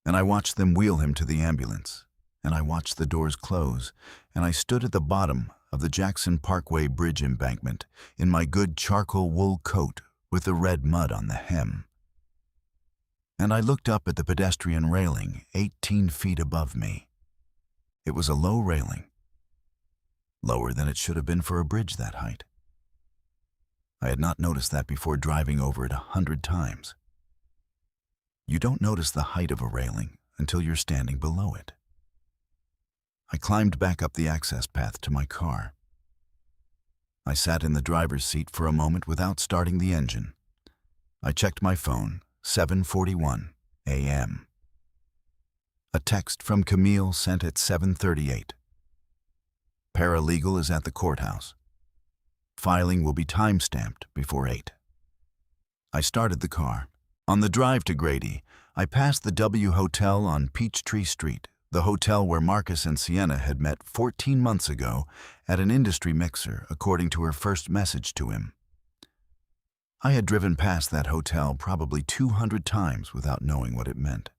And I watched them wheel him to the ambulance. And I watched the doors close, and I stood at the bottom of the Jackson Parkway Bridge embankment in my good charcoal wool coat with the red mud on the hem. And I looked up at the pedestrian railing 18 feet above me. It was a low railing, lower than it should have been for a bridge that height. I had not noticed that before driving over it 100 times. You don't notice the height of a railing until you're standing below it. I climbed back up the access path to my car. I sat in the driver's seat for a moment without starting the engine. I checked my phone, 7:41 a.m. A text from Camille sent at 7:38. Paralegal is at the courthouse. Filing will be time-stamped before 8. I started the car. On the drive to Grady, I passed the W Hotel on Peachtree Street, the hotel where Marcus and Sienna had met 14 months ago at an industry mixer, according to her first message to him. I had driven past that hotel probably 200 times without knowing what it meant.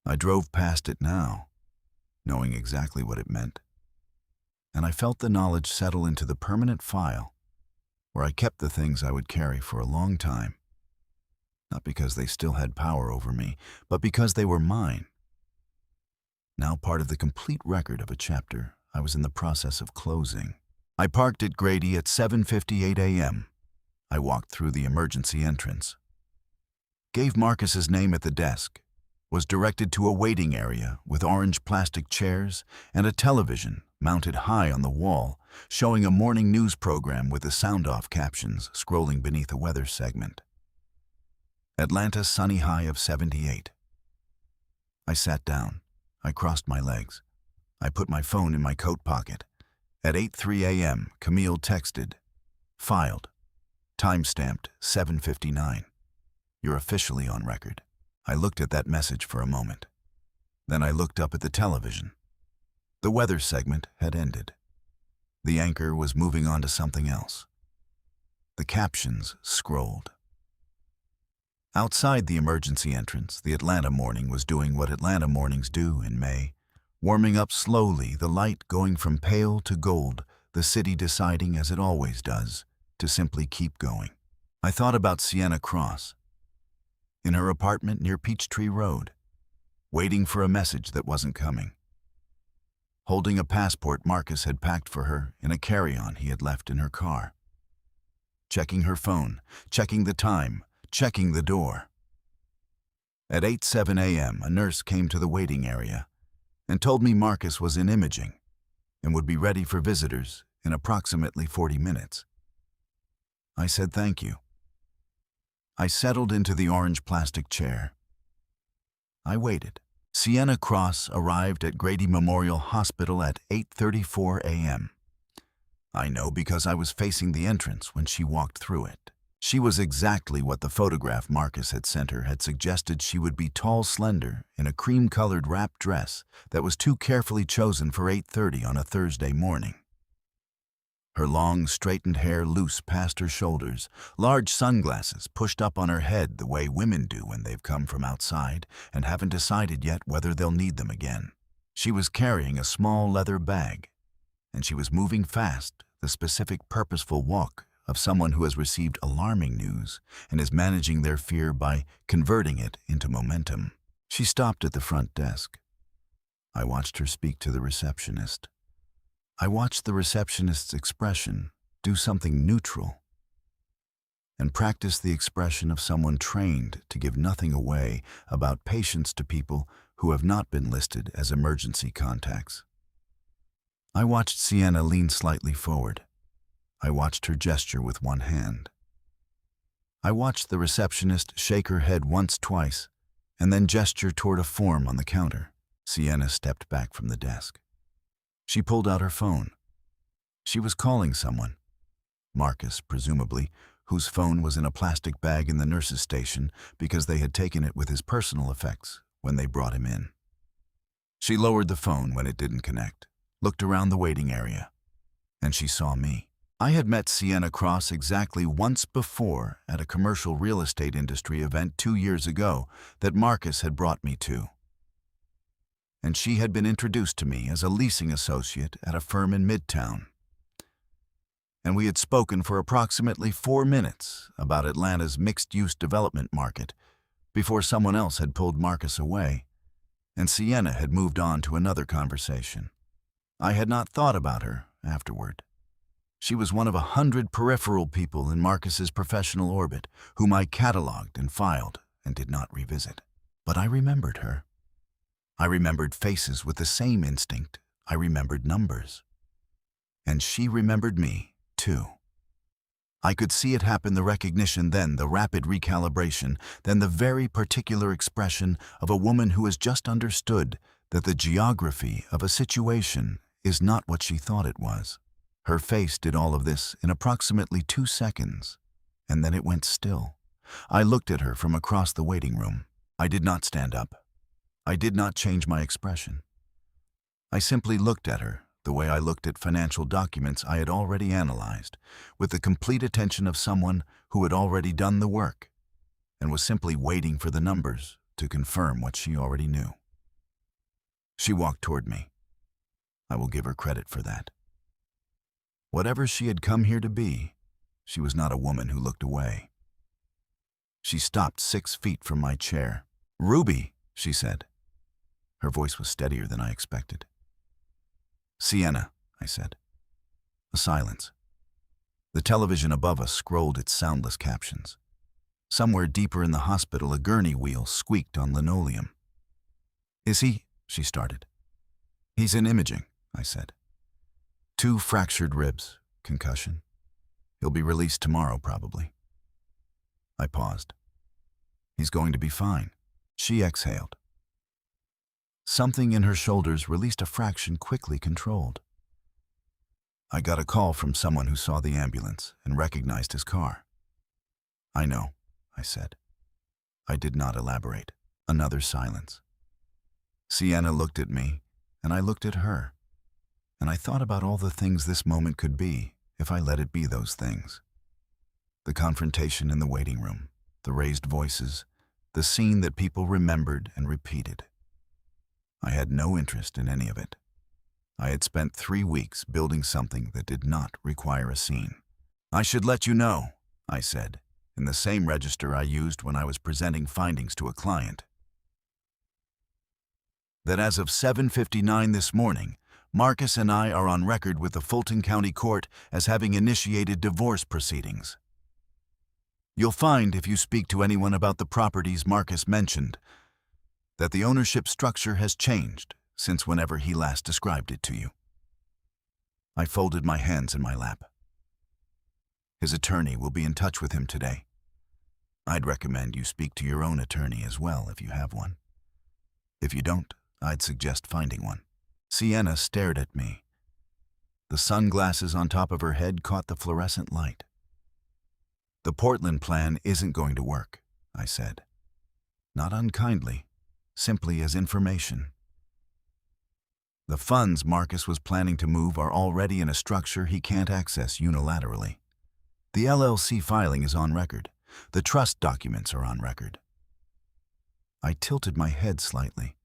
I drove past it now, knowing exactly what it meant. And I felt the knowledge settle into the permanent file, where I kept the things I would carry for a long time. Not because they still had power over me, but because they were mine. Now part of the complete record of a chapter I was in the process of closing. I parked at Grady at 7:58 a.m. I walked through the emergency entrance. Gave Marcus's name at the desk. Was directed to a waiting area with orange plastic chairs and a television mounted high on the wall, showing a morning news program with the sound-off captions scrolling beneath a weather segment. Atlanta sunny high of 78. I sat down. I crossed my legs. I put my phone in my coat pocket. At 8:03 a.m., Camille texted, "Filed. Time-stamped 7:59. You're officially on record." I looked at that message for a moment. Then I looked up at the television. The weather segment had ended. The anchor was moving on to something else. The captions scrolled. Outside the emergency entrance, the Atlanta morning was doing what Atlanta mornings do in May, warming up slowly, the light going from pale to gold, the city deciding, as it always does, to simply keep going. I thought about Sienna Cross, in her apartment near Peachtree Road, waiting for a message that wasn't coming, holding a passport Marcus had packed for her in a carry-on he had left in her car, checking her phone, checking the time, checking the door. At 8:07 a.m., a nurse came to the waiting area and told me Marcus was in imaging and would be ready for visitors in approximately 40 minutes. I said thank you. I settled into the orange plastic chair. I waited. Sienna Cross arrived at Grady Memorial Hospital at 8:34 a.m. I know because I was facing the entrance when she walked through it. She was exactly what the photograph Marcus had sent her had suggested. She would be tall, slender, in a cream-colored wrap dress that was too carefully chosen for 8:30 on a Thursday morning. Her long, straightened hair loose past her shoulders, large sunglasses pushed up on her head the way women do when they've come from outside and haven't decided yet whether they'll need them again. She was carrying a small leather bag, and she was moving fast, the specific, purposeful walk of someone who has received alarming news and is managing their fear by converting it into momentum. She stopped at the front desk. I watched her speak to the receptionist. I watched the receptionist's expression do something neutral and practice the expression of someone trained to give nothing away about patients to people who have not been listed as emergency contacts. I watched Sienna lean slightly forward. I watched her gesture with one hand. I watched the receptionist shake her head once, twice, and then gesture toward a form on the counter. Sienna stepped back from the desk. She pulled out her phone. She was calling someone. Marcus, presumably, whose phone was in a plastic bag in the nurse's station because they had taken it with his personal effects when they brought him in. She lowered the phone when it didn't connect, looked around the waiting area, and she saw me. I had met Sienna Cross exactly once before at a commercial real estate industry event 2 years ago that Marcus had brought me to. And she had been introduced to me as a leasing associate at a firm in Midtown. And we had spoken for approximately 4 minutes about Atlanta's mixed-use development market before someone else had pulled Marcus away, and Sienna had moved on to another conversation. I had not thought about her afterward. She was one of 100 peripheral people in Marcus's professional orbit whom I cataloged and filed and did not revisit. But I remembered her. I remembered faces with the same instinct. I remembered numbers. And she remembered me, too. I could see it happen, the recognition, then the rapid recalibration, then the very particular expression of a woman who has just understood that the geography of a situation is not what she thought it was. Her face did all of this in approximately 2 seconds, and then it went still. I looked at her from across the waiting room. I did not stand up. I did not change my expression. I simply looked at her the way I looked at financial documents I had already analyzed, with the complete attention of someone who had already done the work and was simply waiting for the numbers to confirm what she already knew. She walked toward me. I will give her credit for that. Whatever she had come here to be, she was not a woman who looked away. She stopped 6 feet from my chair. "Ruby," she said. Her voice was steadier than I expected. "Sienna," I said. A silence. The television above us scrolled its soundless captions. Somewhere deeper in the hospital, a gurney wheel squeaked on linoleum. "Is he?" she started. "He's in imaging," I said. 2 fractured ribs, concussion. He'll be released tomorrow, probably. I paused. "He's going to be fine." She exhaled. Something in her shoulders released a fraction quickly controlled. "I got a call from someone who saw the ambulance and recognized his car." "I know," I said. I did not elaborate. Another silence. Sienna looked at me, and I looked at her. And I thought about all the things this moment could be if I let it be those things. The confrontation in the waiting room, the raised voices, the scene that people remembered and repeated. I had no interest in any of it. I had spent 3 weeks building something that did not require a scene. "I should let you know," I said, in the same register I used when I was presenting findings to a client, "that as of 7:59 this morning, Marcus and I are on record with the Fulton County Court as having initiated divorce proceedings. You'll find, if you speak to anyone about the properties Marcus mentioned, that the ownership structure has changed since whenever he last described it to you." I folded my hands in my lap. "His attorney will be in touch with him today. I'd recommend you speak to your own attorney as well if you have one. If you don't, I'd suggest finding one." Sienna stared at me. The sunglasses on top of her head caught the fluorescent light. "The Portland plan isn't going to work," I said. Not unkindly, simply as information. "The funds Marcus was planning to move are already in a structure he can't access unilaterally. The LLC filing is on record. The trust documents are on record." I tilted my head slightly.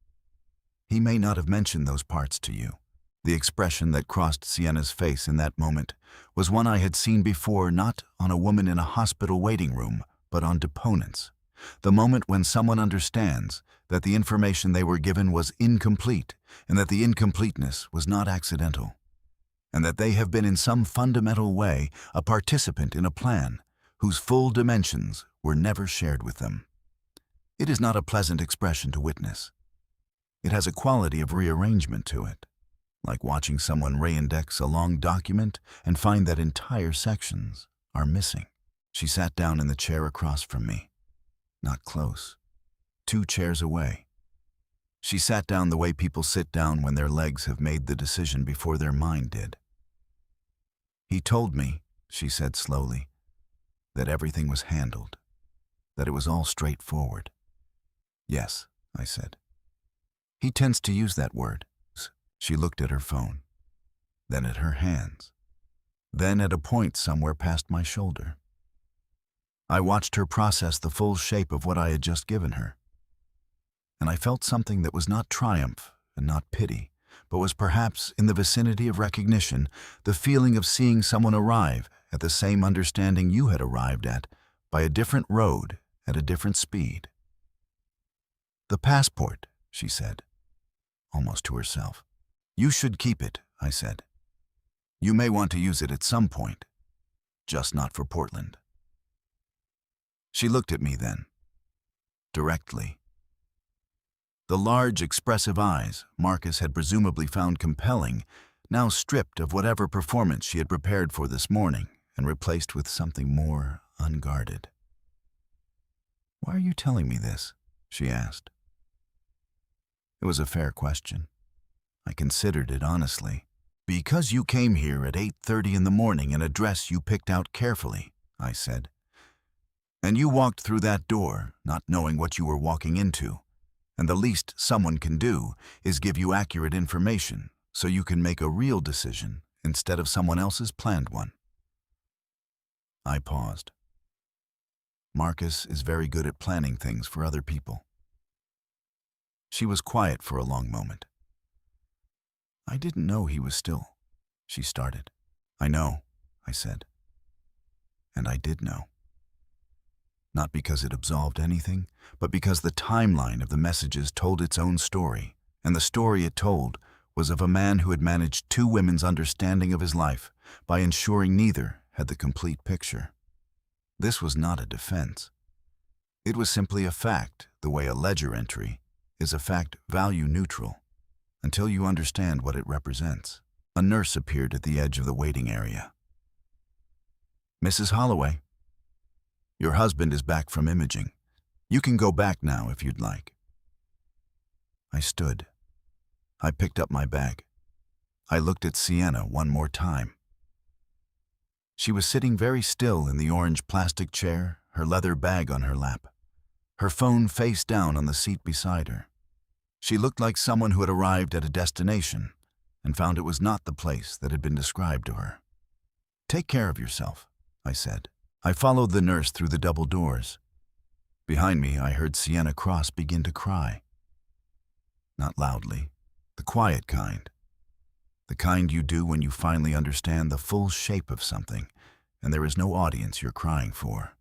"He may not have mentioned those parts to you." The expression that crossed Sienna's face in that moment was one I had seen before, not on a woman in a hospital waiting room, but on deponents. The moment when someone understands that the information they were given was incomplete, and that the incompleteness was not accidental, and that they have been in some fundamental way a participant in a plan whose full dimensions were never shared with them. It is not a pleasant expression to witness. It has a quality of rearrangement to it, like watching someone reindex a long document and find that entire sections are missing. She sat down in the chair across from me. Not close. 2 chairs away. She sat down the way people sit down when their legs have made the decision before their mind did. "He told me," she said slowly, "that everything was handled, that it was all straightforward." "Yes," I said. "He tends to use that word." She looked at her phone, then at her hands, then at a point somewhere past my shoulder. I watched her process the full shape of what I had just given her, and I felt something that was not triumph and not pity, but was perhaps in the vicinity of recognition, the feeling of seeing someone arrive at the same understanding you had arrived at by a different road at a different speed. "The passport," she said, almost to herself. "You should keep it," I said. "You may want to use it at some point, just not for Portland." She looked at me then, directly. The large, expressive eyes Marcus had presumably found compelling, now stripped of whatever performance she had prepared for this morning and replaced with something more unguarded. "Why are you telling me this?" she asked. It was a fair question. I considered it honestly. "Because you came here at 8:30 in the morning in a dress you picked out carefully," I said. "And you walked through that door, not knowing what you were walking into. And the least someone can do is give you accurate information so you can make a real decision instead of someone else's planned one." I paused. Marcus is very good at planning things for other people. She was quiet for a long moment. "I didn't know he was still," she started. "I know," I said. And I did know. Not because it absolved anything, but because the timeline of the messages told its own story, and the story it told was of a man who had managed 2 women's understanding of his life by ensuring neither had the complete picture. This was not a defense. It was simply a fact, the way a ledger entry is a fact value neutral, until you understand what it represents. A nurse appeared at the edge of the waiting area. "Mrs. Holloway, your husband is back from imaging. You can go back now if you'd like." I stood. I picked up my bag. I looked at Sienna one more time. She was sitting very still in the orange plastic chair, her leather bag on her lap, her phone face down on the seat beside her. She looked like someone who had arrived at a destination and found it was not the place that had been described to her. "Take care of yourself," I said. I followed the nurse through the double doors. Behind me, I heard Sienna Cross begin to cry. Not loudly, the quiet kind. The kind you do when you finally understand the full shape of something, and there is no audience you're crying for.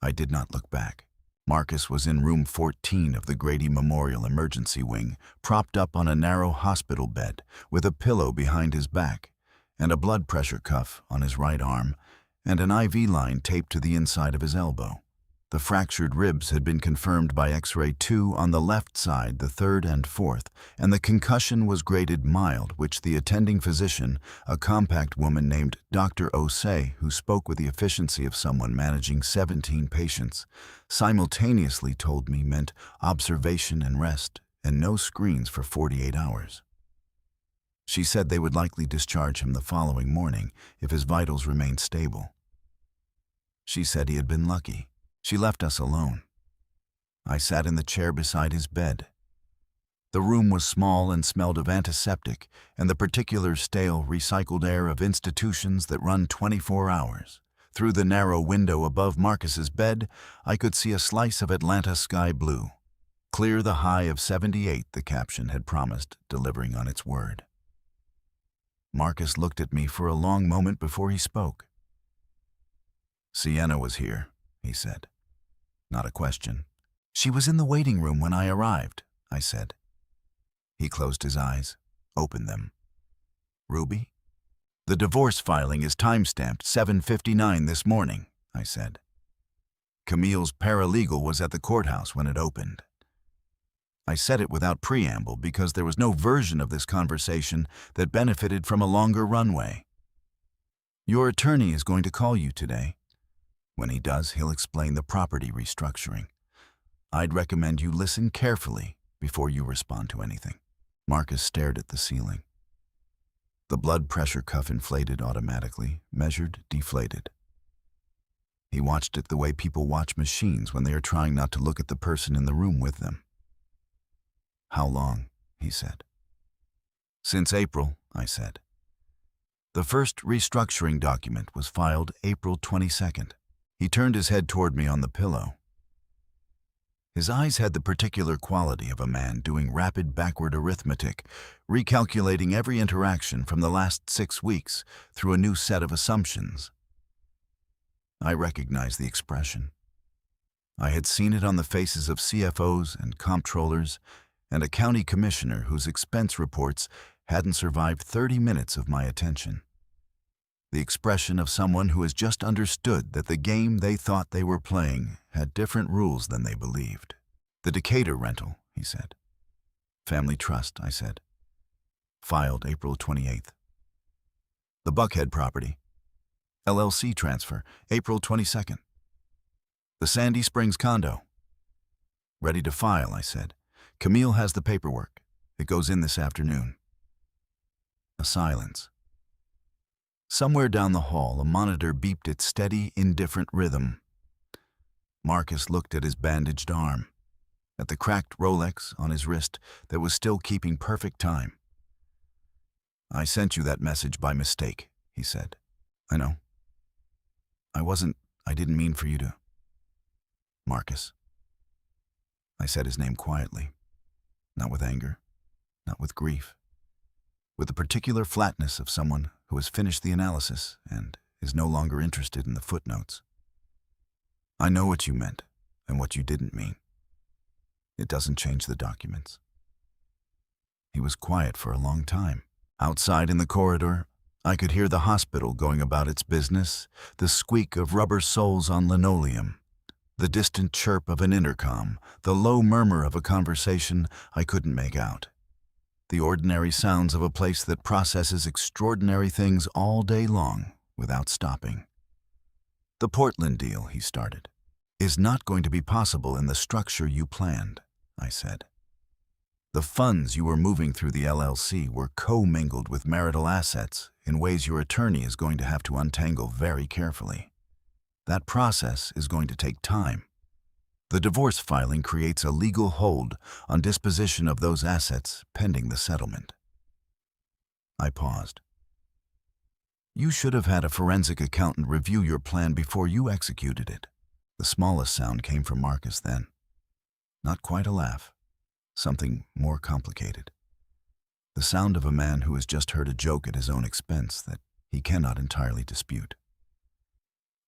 I did not look back. Marcus was in room 14 of the Grady Memorial Emergency Wing, propped up on a narrow hospital bed, with a pillow behind his back, and a blood pressure cuff on his right arm, and an IV line taped to the inside of his elbow. The fractured ribs had been confirmed by X-ray 2 on the left side, the third and fourth, and the concussion was graded mild, which the attending physician, a compact woman named Dr. Osei, who spoke with the efficiency of someone managing 17 patients, simultaneously told me meant observation and rest, and no screens for 48 hours. She said they would likely discharge him the following morning if his vitals remained stable. She said he had been lucky. She left us alone. I sat in the chair beside his bed. The room was small and smelled of antiseptic and the particular stale, recycled air of institutions that run 24 hours. Through the narrow window above Marcus's bed, I could see a slice of Atlanta sky blue. Clear the high of 78, the caption had promised, delivering on its word. Marcus looked at me for a long moment before he spoke. Sienna was here, he said. Not a question. She was in the waiting room when I arrived, I said. He closed his eyes, opened them. Ruby? The divorce filing is time-stamped 7:59 this morning, I said. Camille's paralegal was at the courthouse when it opened. I said it without preamble because there was no version of this conversation that benefited from a longer runway. Your attorney is going to call you today. When he does, he'll explain the property restructuring. I'd recommend you listen carefully before you respond to anything. Marcus stared at the ceiling. The blood pressure cuff inflated automatically, measured, deflated. He watched it the way people watch machines when they are trying not to look at the person in the room with them. How long? He said. Since April, I said. The first restructuring document was filed April 22nd. He turned his head toward me on the pillow. His eyes had the particular quality of a man doing rapid backward arithmetic, recalculating every interaction from the last 6 weeks through a new set of assumptions. I recognized the expression. I had seen it on the faces of CFOs and comptrollers and a county commissioner whose expense reports hadn't survived 30 minutes of my attention. The expression of someone who has just understood that the game they thought they were playing had different rules than they believed. The Decatur rental, he said. Family trust, I said. Filed April 28th. The Buckhead property. LLC transfer, April 22nd. The Sandy Springs condo. Ready to file, I said. Camille has the paperwork. It goes in this afternoon. A silence. Somewhere down the hall, a monitor beeped its steady, indifferent rhythm. Marcus looked at his bandaged arm, at the cracked Rolex on his wrist that was still keeping perfect time. I sent you that message by mistake, he said. I know. I didn't mean for you to. Marcus. I said his name quietly, not with anger, not with grief, with the particular flatness of someone who has finished the analysis and is no longer interested in the footnotes. I know what you meant and what you didn't mean. It doesn't change the documents. He was quiet for a long time. Outside in the corridor, I could hear the hospital going about its business, the squeak of rubber soles on linoleum, the distant chirp of an intercom, the low murmur of a conversation I couldn't make out. The ordinary sounds of a place that processes extraordinary things all day long without stopping. The Portland deal, he started, is not going to be possible in the structure you planned, I said. The funds you were moving through the LLC were co-mingled with marital assets in ways your attorney is going to have to untangle very carefully. That process is going to take time. The divorce filing creates a legal hold on disposition of those assets pending the settlement. I paused. You should have had a forensic accountant review your plan before you executed it. The smallest sound came from Marcus then. Not quite a laugh. Something more complicated. The sound of a man who has just heard a joke at his own expense that he cannot entirely dispute.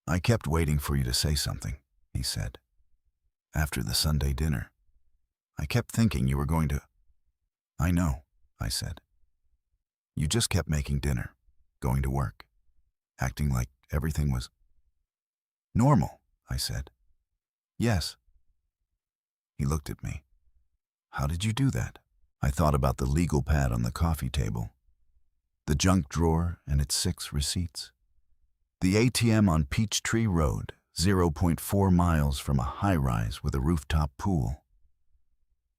"I kept waiting for you to say something," he said. "After the Sunday dinner. I kept thinking you were going to—" "I know," I said. "You just kept making dinner, going to work, acting like everything was normal," I said. "Yes." He looked at me. "How did you do that?" I thought about the legal pad on the coffee table, the junk drawer and its 6 receipts, the ATM on Peachtree Road, 0.4 miles from a high-rise with a rooftop pool,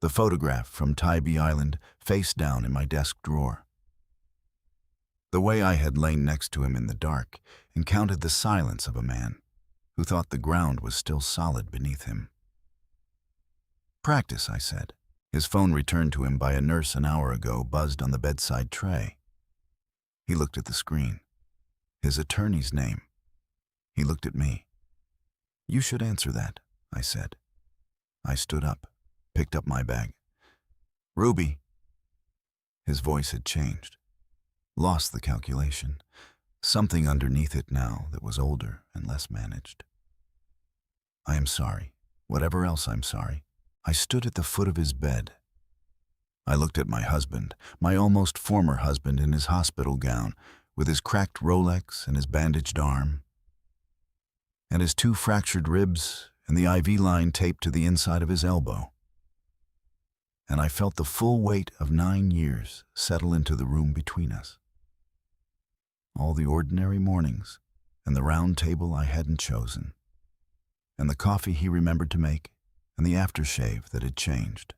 the photograph from Tybee Island face down in my desk drawer, the way I had lain next to him in the dark and counted the silence of a man who thought the ground was still solid beneath him. "Practice," I said. His phone, returned to him by a nurse an hour ago, buzzed on the bedside tray. He looked at the screen. His attorney's name. He looked at me. "You should answer that," I said. I stood up, picked up my bag. "Ruby." His voice had changed. Lost the calculation. Something underneath it now that was older and less managed. "I am sorry. Whatever else, I'm sorry." I stood at the foot of his bed. I looked at my husband, my almost former husband, in his hospital gown, with his cracked Rolex and his bandaged arm, and his 2 fractured ribs and the IV line taped to the inside of his elbow. And I felt the full weight of 9 years settle into the room between us. All the ordinary mornings, and the round table I hadn't chosen, and the coffee he remembered to make, and the aftershave that had changed,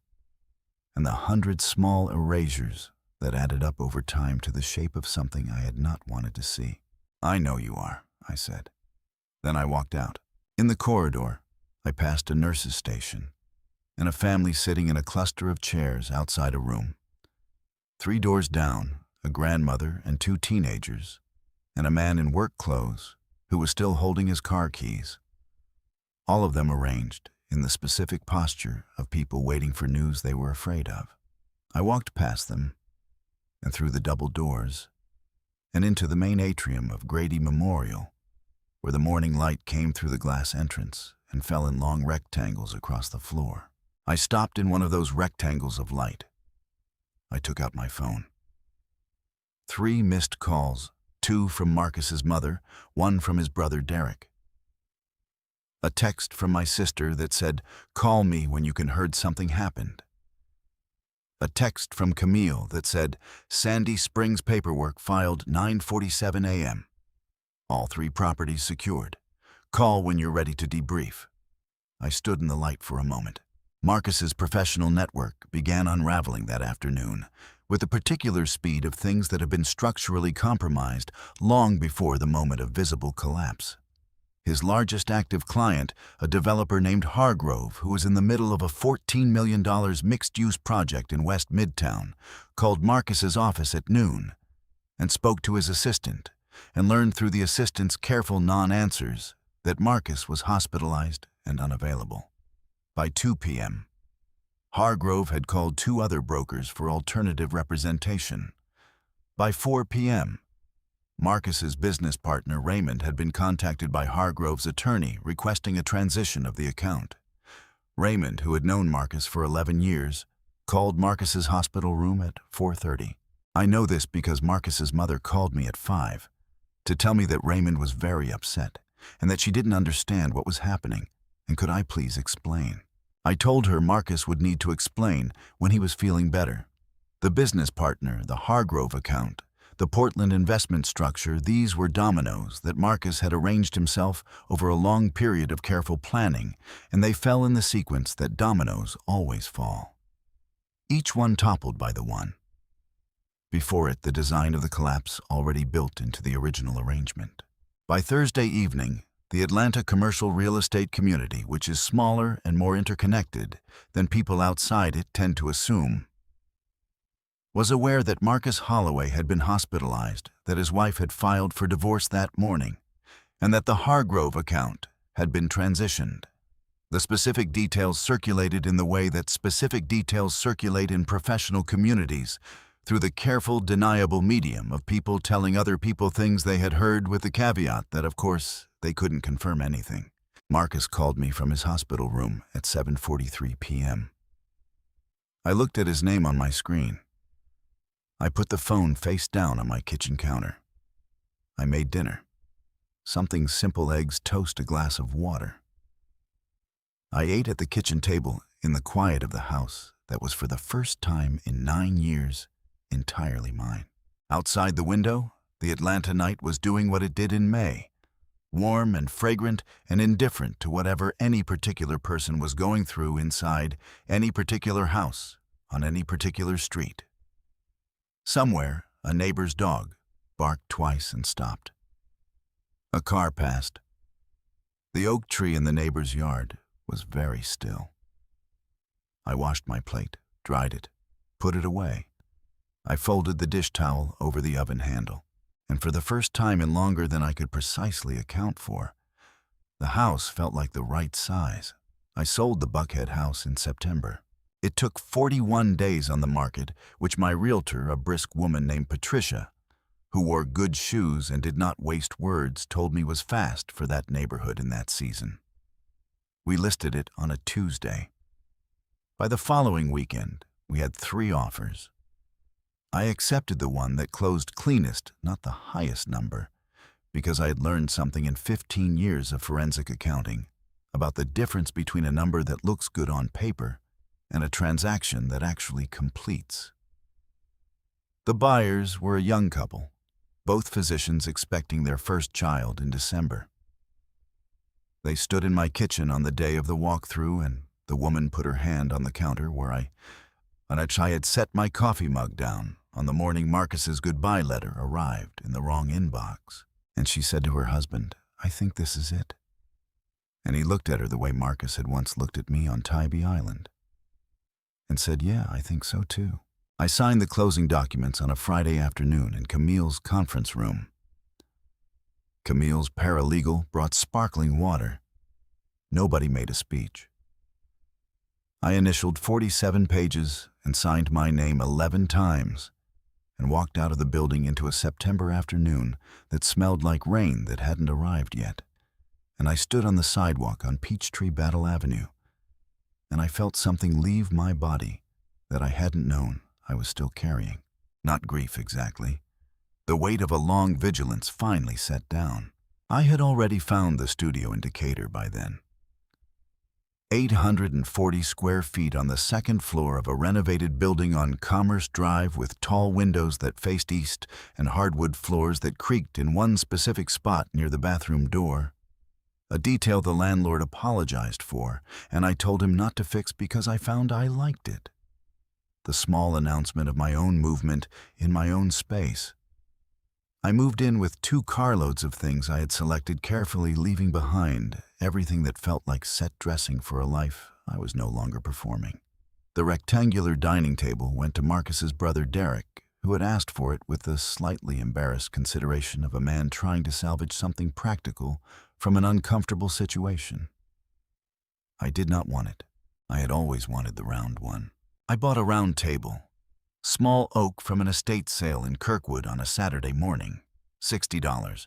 and the 100 small erasures that added up over time to the shape of something I had not wanted to see. "I know you are," I said. Then I walked out. In the corridor, I passed a nurse's station and a family sitting in a cluster of chairs outside a room. 3 doors down, a grandmother and 2 teenagers, and a man in work clothes who was still holding his car keys. All of them arranged in the specific posture of people waiting for news they were afraid of. I walked past them and through the double doors and into the main atrium of Grady Memorial, where the morning light came through the glass entrance and fell in long rectangles across the floor. I stopped in one of those rectangles of light. I took out my phone. 3 missed calls, 2 from Marcus's mother, 1 from his brother Derek. A text from my sister that said, "Call me when you can heard something happened." A text from Camille that said, "Sandy Springs paperwork filed 9:47 a.m. All 3 properties secured. Call when you're ready to debrief." I stood in the light for a moment. Marcus's professional network began unraveling that afternoon, with the particular speed of things that have been structurally compromised long before the moment of visible collapse. His largest active client, a developer named Hargrove, who was in the middle of a $14 million mixed-use project in West Midtown, called Marcus's office at noon and spoke to his assistant and learned through the assistant's careful non-answers that Marcus was hospitalized and unavailable. By 2 p.m., Hargrove had called 2 other brokers for alternative representation. By 4 p.m., Marcus's business partner Raymond had been contacted by Hargrove's attorney requesting a transition of the account. Raymond, who had known Marcus for 11 years, called Marcus's hospital room at 4:30. I know this because Marcus's mother called me at 5 to tell me that Raymond was very upset and that she didn't understand what was happening and could I please explain. I told her Marcus would need to explain when he was feeling better. The business partner, the Hargrove account, the Portland investment structure, these were dominoes that Marcus had arranged himself over a long period of careful planning, and they fell in the sequence that dominoes always fall. Each one toppled by the one. Before it, the design of the collapse already built into the original arrangement. By Thursday evening, the Atlanta commercial real estate community, which is smaller and more interconnected than people outside it tend to assume, was aware that Marcus Holloway had been hospitalized, that his wife had filed for divorce that morning, and that the Hargrove account had been transitioned. The specific details circulated in the way that specific details circulate in professional communities, through the careful, deniable medium of people telling other people things they had heard, with the caveat that, of course, they couldn't confirm anything. Marcus called me from his hospital room at 7:43 p.m. I looked at his name on my screen. I put the phone face down on my kitchen counter. I made dinner. Something simple: eggs, toast, a glass of water. I ate at the kitchen table in the quiet of the house that was, for the first time in 9 years, entirely mine. Outside the window, the Atlanta night was doing what it did in May, warm and fragrant and indifferent to whatever any particular person was going through inside any particular house on any particular street. Somewhere, a neighbor's dog barked twice and stopped. A car passed. The oak tree in the neighbor's yard was very still. I washed my plate, dried it, put it away. I folded the dish towel over the oven handle, and for the first time in longer than I could precisely account for, the house felt like the right size. I sold the Buckhead house in September. It took 41 days on the market, which my realtor, a brisk woman named Patricia, who wore good shoes and did not waste words, told me was fast for that neighborhood in that season. We listed it on a Tuesday. By the following weekend, we had 3 offers. I accepted the one that closed cleanest, not the highest number, because I had learned something in 15 years of forensic accounting about the difference between a number that looks good on paper and a transaction that actually completes. The buyers were a young couple, both physicians expecting their first child in December. They stood in my kitchen on the day of the walkthrough, and the woman put her hand on the counter on which I had set my coffee mug down on the morning Marcus's goodbye letter arrived in the wrong inbox. And she said to her husband, "I think this is it." And he looked at her the way Marcus had once looked at me on Tybee Island, and said, "Yeah, I think so too." I signed the closing documents on a Friday afternoon in Camille's conference room. Camille's paralegal brought sparkling water. Nobody made a speech. I initialed 47 pages and signed my name 11 times, and walked out of the building into a September afternoon that smelled like rain that hadn't arrived yet. And I stood on the sidewalk on Peachtree Battle Avenue, and I felt something leave my body that I hadn't known I was still carrying. Not grief exactly. The weight of a long vigilance finally set down. I had already found the studio in Decatur by then. 840 square feet on the second floor of a renovated building on Commerce Drive, with tall windows that faced east and hardwood floors that creaked in one specific spot near the bathroom door. A detail the landlord apologized for, and I told him not to fix because I found I liked it. The small announcement of my own movement in my own space. I moved in with 2 carloads of things I had selected carefully, leaving behind everything that felt like set dressing for a life I was no longer performing. The rectangular dining table went to Marcus's brother Derek, who had asked for it with the slightly embarrassed consideration of a man trying to salvage something practical from an uncomfortable situation. I did not want it. I had always wanted the round one. I bought a round table. Small oak from an estate sale in Kirkwood on a Saturday morning, $60.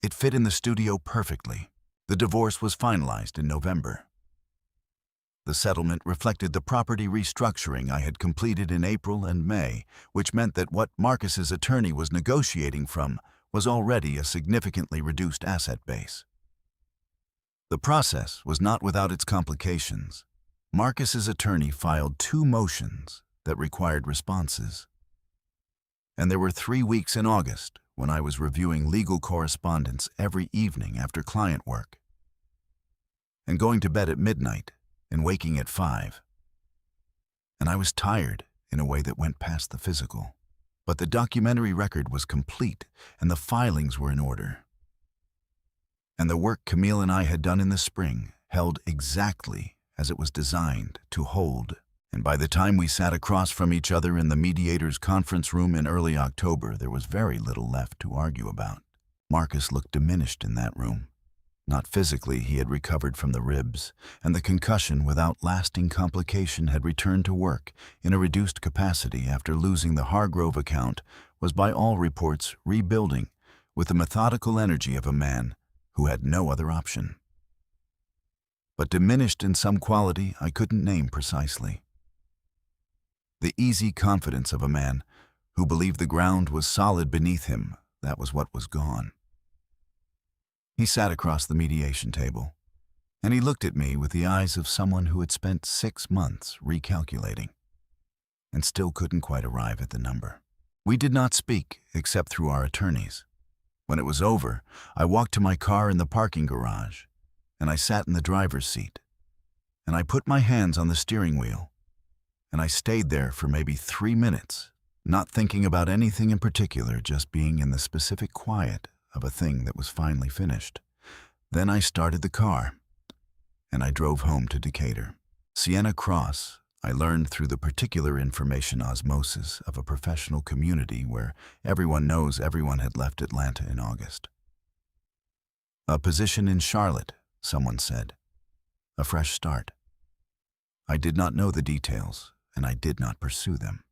It fit in the studio perfectly. The divorce was finalized in November. The settlement reflected the property restructuring I had completed in April and May, which meant that what Marcus's attorney was negotiating from was already a significantly reduced asset base. The process was not without its complications. Marcus's attorney filed 2 motions that required responses. And there were 3 weeks in August when I was reviewing legal correspondence every evening after client work, and going to bed at midnight and waking at 5. And I was tired in a way that went past the physical. But the documentary record was complete, and the filings were in order. And the work Camille and I had done in the spring held exactly as it was designed to hold. And by the time we sat across from each other in the mediator's conference room in early October, there was very little left to argue about. Marcus looked diminished in that room, Not physically, he had recovered from the ribs, and the concussion without lasting complication had returned to work in a reduced capacity after losing the Hargrove account, was by all reports rebuilding with the methodical energy of a man who had no other option. But diminished in some quality I couldn't name precisely. The easy confidence of a man who believed the ground was solid beneath him, that was what was gone. He sat across the mediation table, and he looked at me with the eyes of someone who had spent 6 months recalculating, and still couldn't quite arrive at the number. We did not speak except through our attorneys. When it was over, I walked to my car in the parking garage, and I sat in the driver's seat, and I put my hands on the steering wheel, and I stayed there for maybe 3 minutes, not thinking about anything in particular, just being in the specific quiet of a thing that was finally finished. Then I started the car, and I drove home to Decatur. Sienna Cross, I learned through the particular information osmosis of a professional community where everyone knows everyone had left Atlanta in August. A position in Charlotte, someone said. A fresh start. I did not know the details, and I did not pursue them.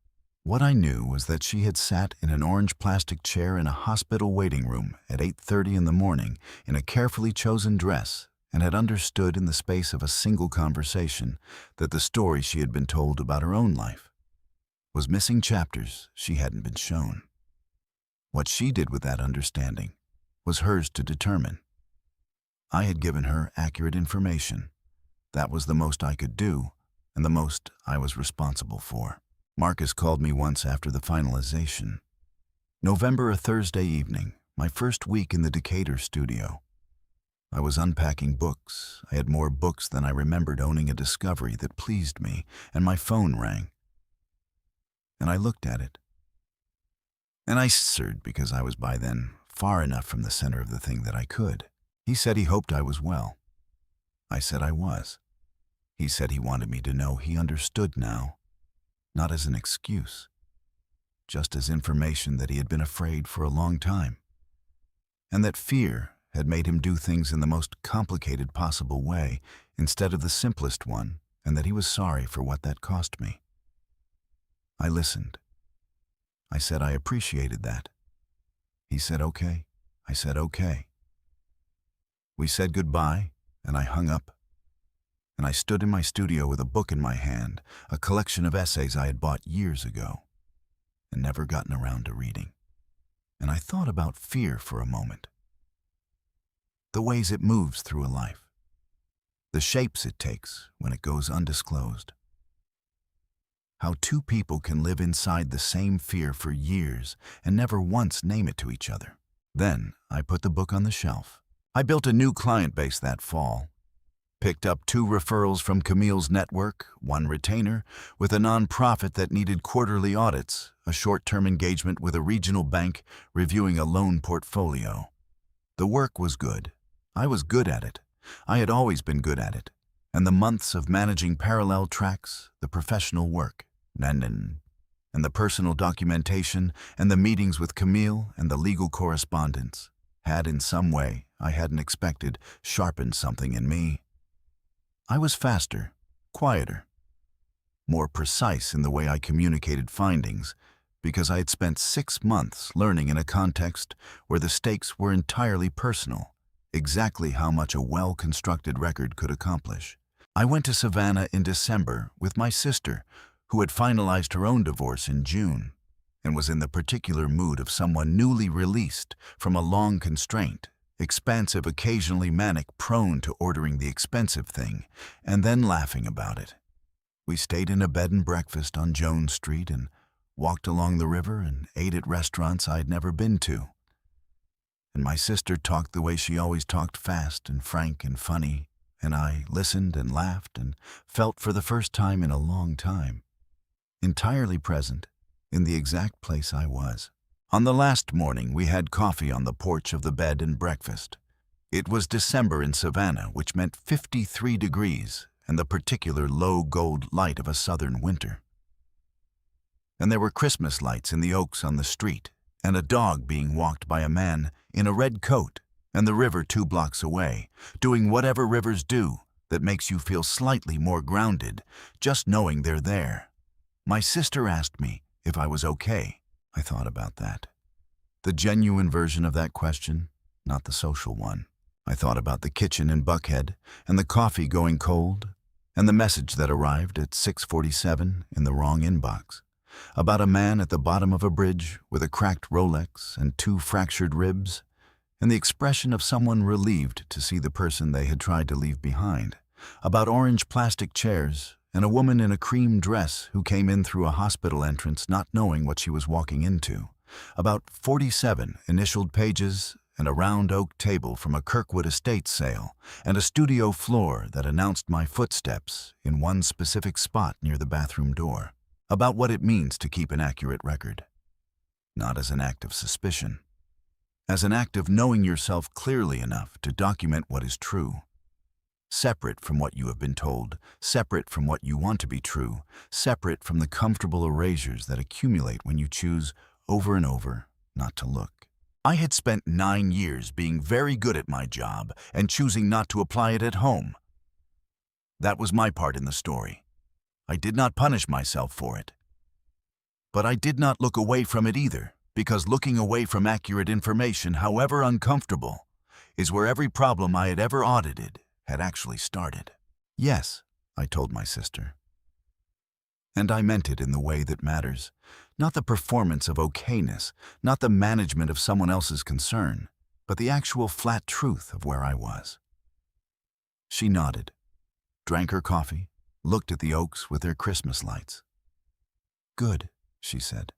What I knew was that she had sat in an orange plastic chair in a hospital waiting room at 8:30 in the morning in a carefully chosen dress and had understood in the space of a single conversation that the story she had been told about her own life was missing chapters she hadn't been shown. What she did with that understanding was hers to determine. I had given her accurate information. That was the most I could do, and the most I was responsible for. Marcus called me once after the finalization. November, a Thursday evening, my first week in the Decatur studio. I was unpacking books. I had more books than I remembered owning a discovery that pleased me, and my phone rang. And I looked at it. And I answered because I was by then far enough from the center of the thing that I could. He said he hoped I was well. I said I was. He said he wanted me to know he understood now. Not as an excuse, just as information that he had been afraid for a long time, and that fear had made him do things in the most complicated possible way instead of the simplest one, and that he was sorry for what that cost me. I listened. I said I appreciated that. He said okay. I said okay. We said goodbye, and I hung up. And I stood in my studio with a book in my hand, a collection of essays I had bought years ago and never gotten around to reading. And I thought about fear for a moment. The ways it moves through a life. The shapes it takes when it goes undisclosed. How two people can live inside the same fear for years and never once name it to each other. Then I put the book on the shelf. I built a new client base that fall. Picked up 2 referrals from Camille's network, 1 retainer, with a nonprofit that needed quarterly audits, a short-term engagement with a regional bank reviewing a loan portfolio. The work was good. I was good at it. I had always been good at it. And the months of managing parallel tracks, the professional work, and the personal documentation, and the meetings with Camille and the legal correspondence had in some way, I hadn't expected, sharpened something in me. I was faster, quieter, more precise in the way I communicated findings because I had spent 6 months learning in a context where the stakes were entirely personal, exactly how much a well-constructed record could accomplish. I went to Savannah in December with my sister, who had finalized her own divorce in June and was in the particular mood of someone newly released from a long constraint. Expansive, occasionally manic, prone to ordering the expensive thing, and then laughing about it. We stayed in a bed and breakfast on Jones Street and walked along the river and ate at restaurants I'd never been to. And my sister talked the way she always talked, fast and frank and funny, and I listened and laughed and felt for the first time in a long time, entirely present in the exact place I was. On the last morning, we had coffee on the porch of the bed and breakfast. It was December in Savannah, which meant 53 degrees and the particular low gold light of a southern winter. And there were Christmas lights in the oaks on the street, and a dog being walked by a man in a red coat and the river 2 blocks away, doing whatever rivers do that makes you feel slightly more grounded, just knowing they're there. My sister asked me if I was okay. I thought about that. The genuine version of that question, not the social one. I thought about the kitchen in Buckhead, and the coffee going cold, and the message that arrived at 6:47 in the wrong inbox, about a man at the bottom of a bridge with a cracked Rolex and 2 fractured ribs, and the expression of someone relieved to see the person they had tried to leave behind, about orange plastic chairs and a woman in a cream dress who came in through a hospital entrance not knowing what she was walking into, about 47 initialed pages and a round oak table from a Kirkwood estate sale, and a studio floor that announced my footsteps in one specific spot near the bathroom door, about what it means to keep an accurate record. Not as an act of suspicion, as an act of knowing yourself clearly enough to document what is true, separate from what you have been told, separate from what you want to be true, separate from the comfortable erasures that accumulate when you choose over and over not to look. I had spent 9 years being very good at my job and choosing not to apply it at home. That was my part in the story. I did not punish myself for it. But I did not look away from it either, because looking away from accurate information, however uncomfortable, is where every problem I had ever audited had actually started. Yes, I told my sister. And I meant it in the way that matters, not the performance of okayness, not the management of someone else's concern, but the actual flat truth of where I was. She nodded, drank her coffee, looked at the oaks with their Christmas lights. Good, she said.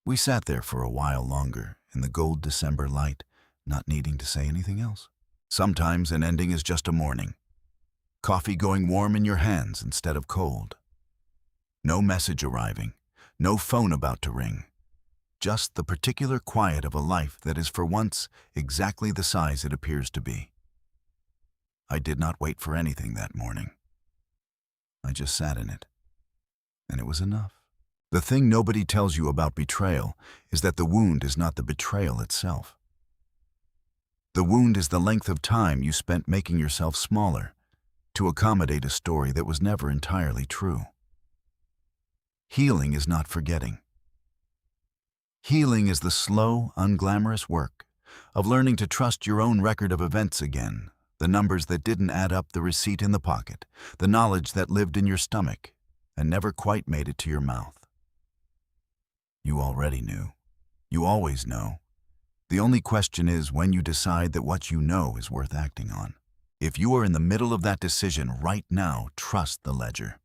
We sat there for a while longer in the gold December light, not needing to say anything else. Sometimes an ending is just a morning. Coffee going warm in your hands instead of cold. No message arriving, no phone about to ring. Just the particular quiet of a life that is for once exactly the size it appears to be. I did not wait for anything that morning. I just sat in it, and it was enough. The thing nobody tells you about betrayal is that the wound is not the betrayal itself. The wound is the length of time you spent making yourself smaller to accommodate a story that was never entirely true. Healing is not forgetting. Healing is the slow, unglamorous work of learning to trust your own record of events again, the numbers that didn't add up, the receipt in the pocket, the knowledge that lived in your stomach and never quite made it to your mouth. You already knew. You always know. The only question is when you decide that what you know is worth acting on. If you are in the middle of that decision right now, trust the ledger.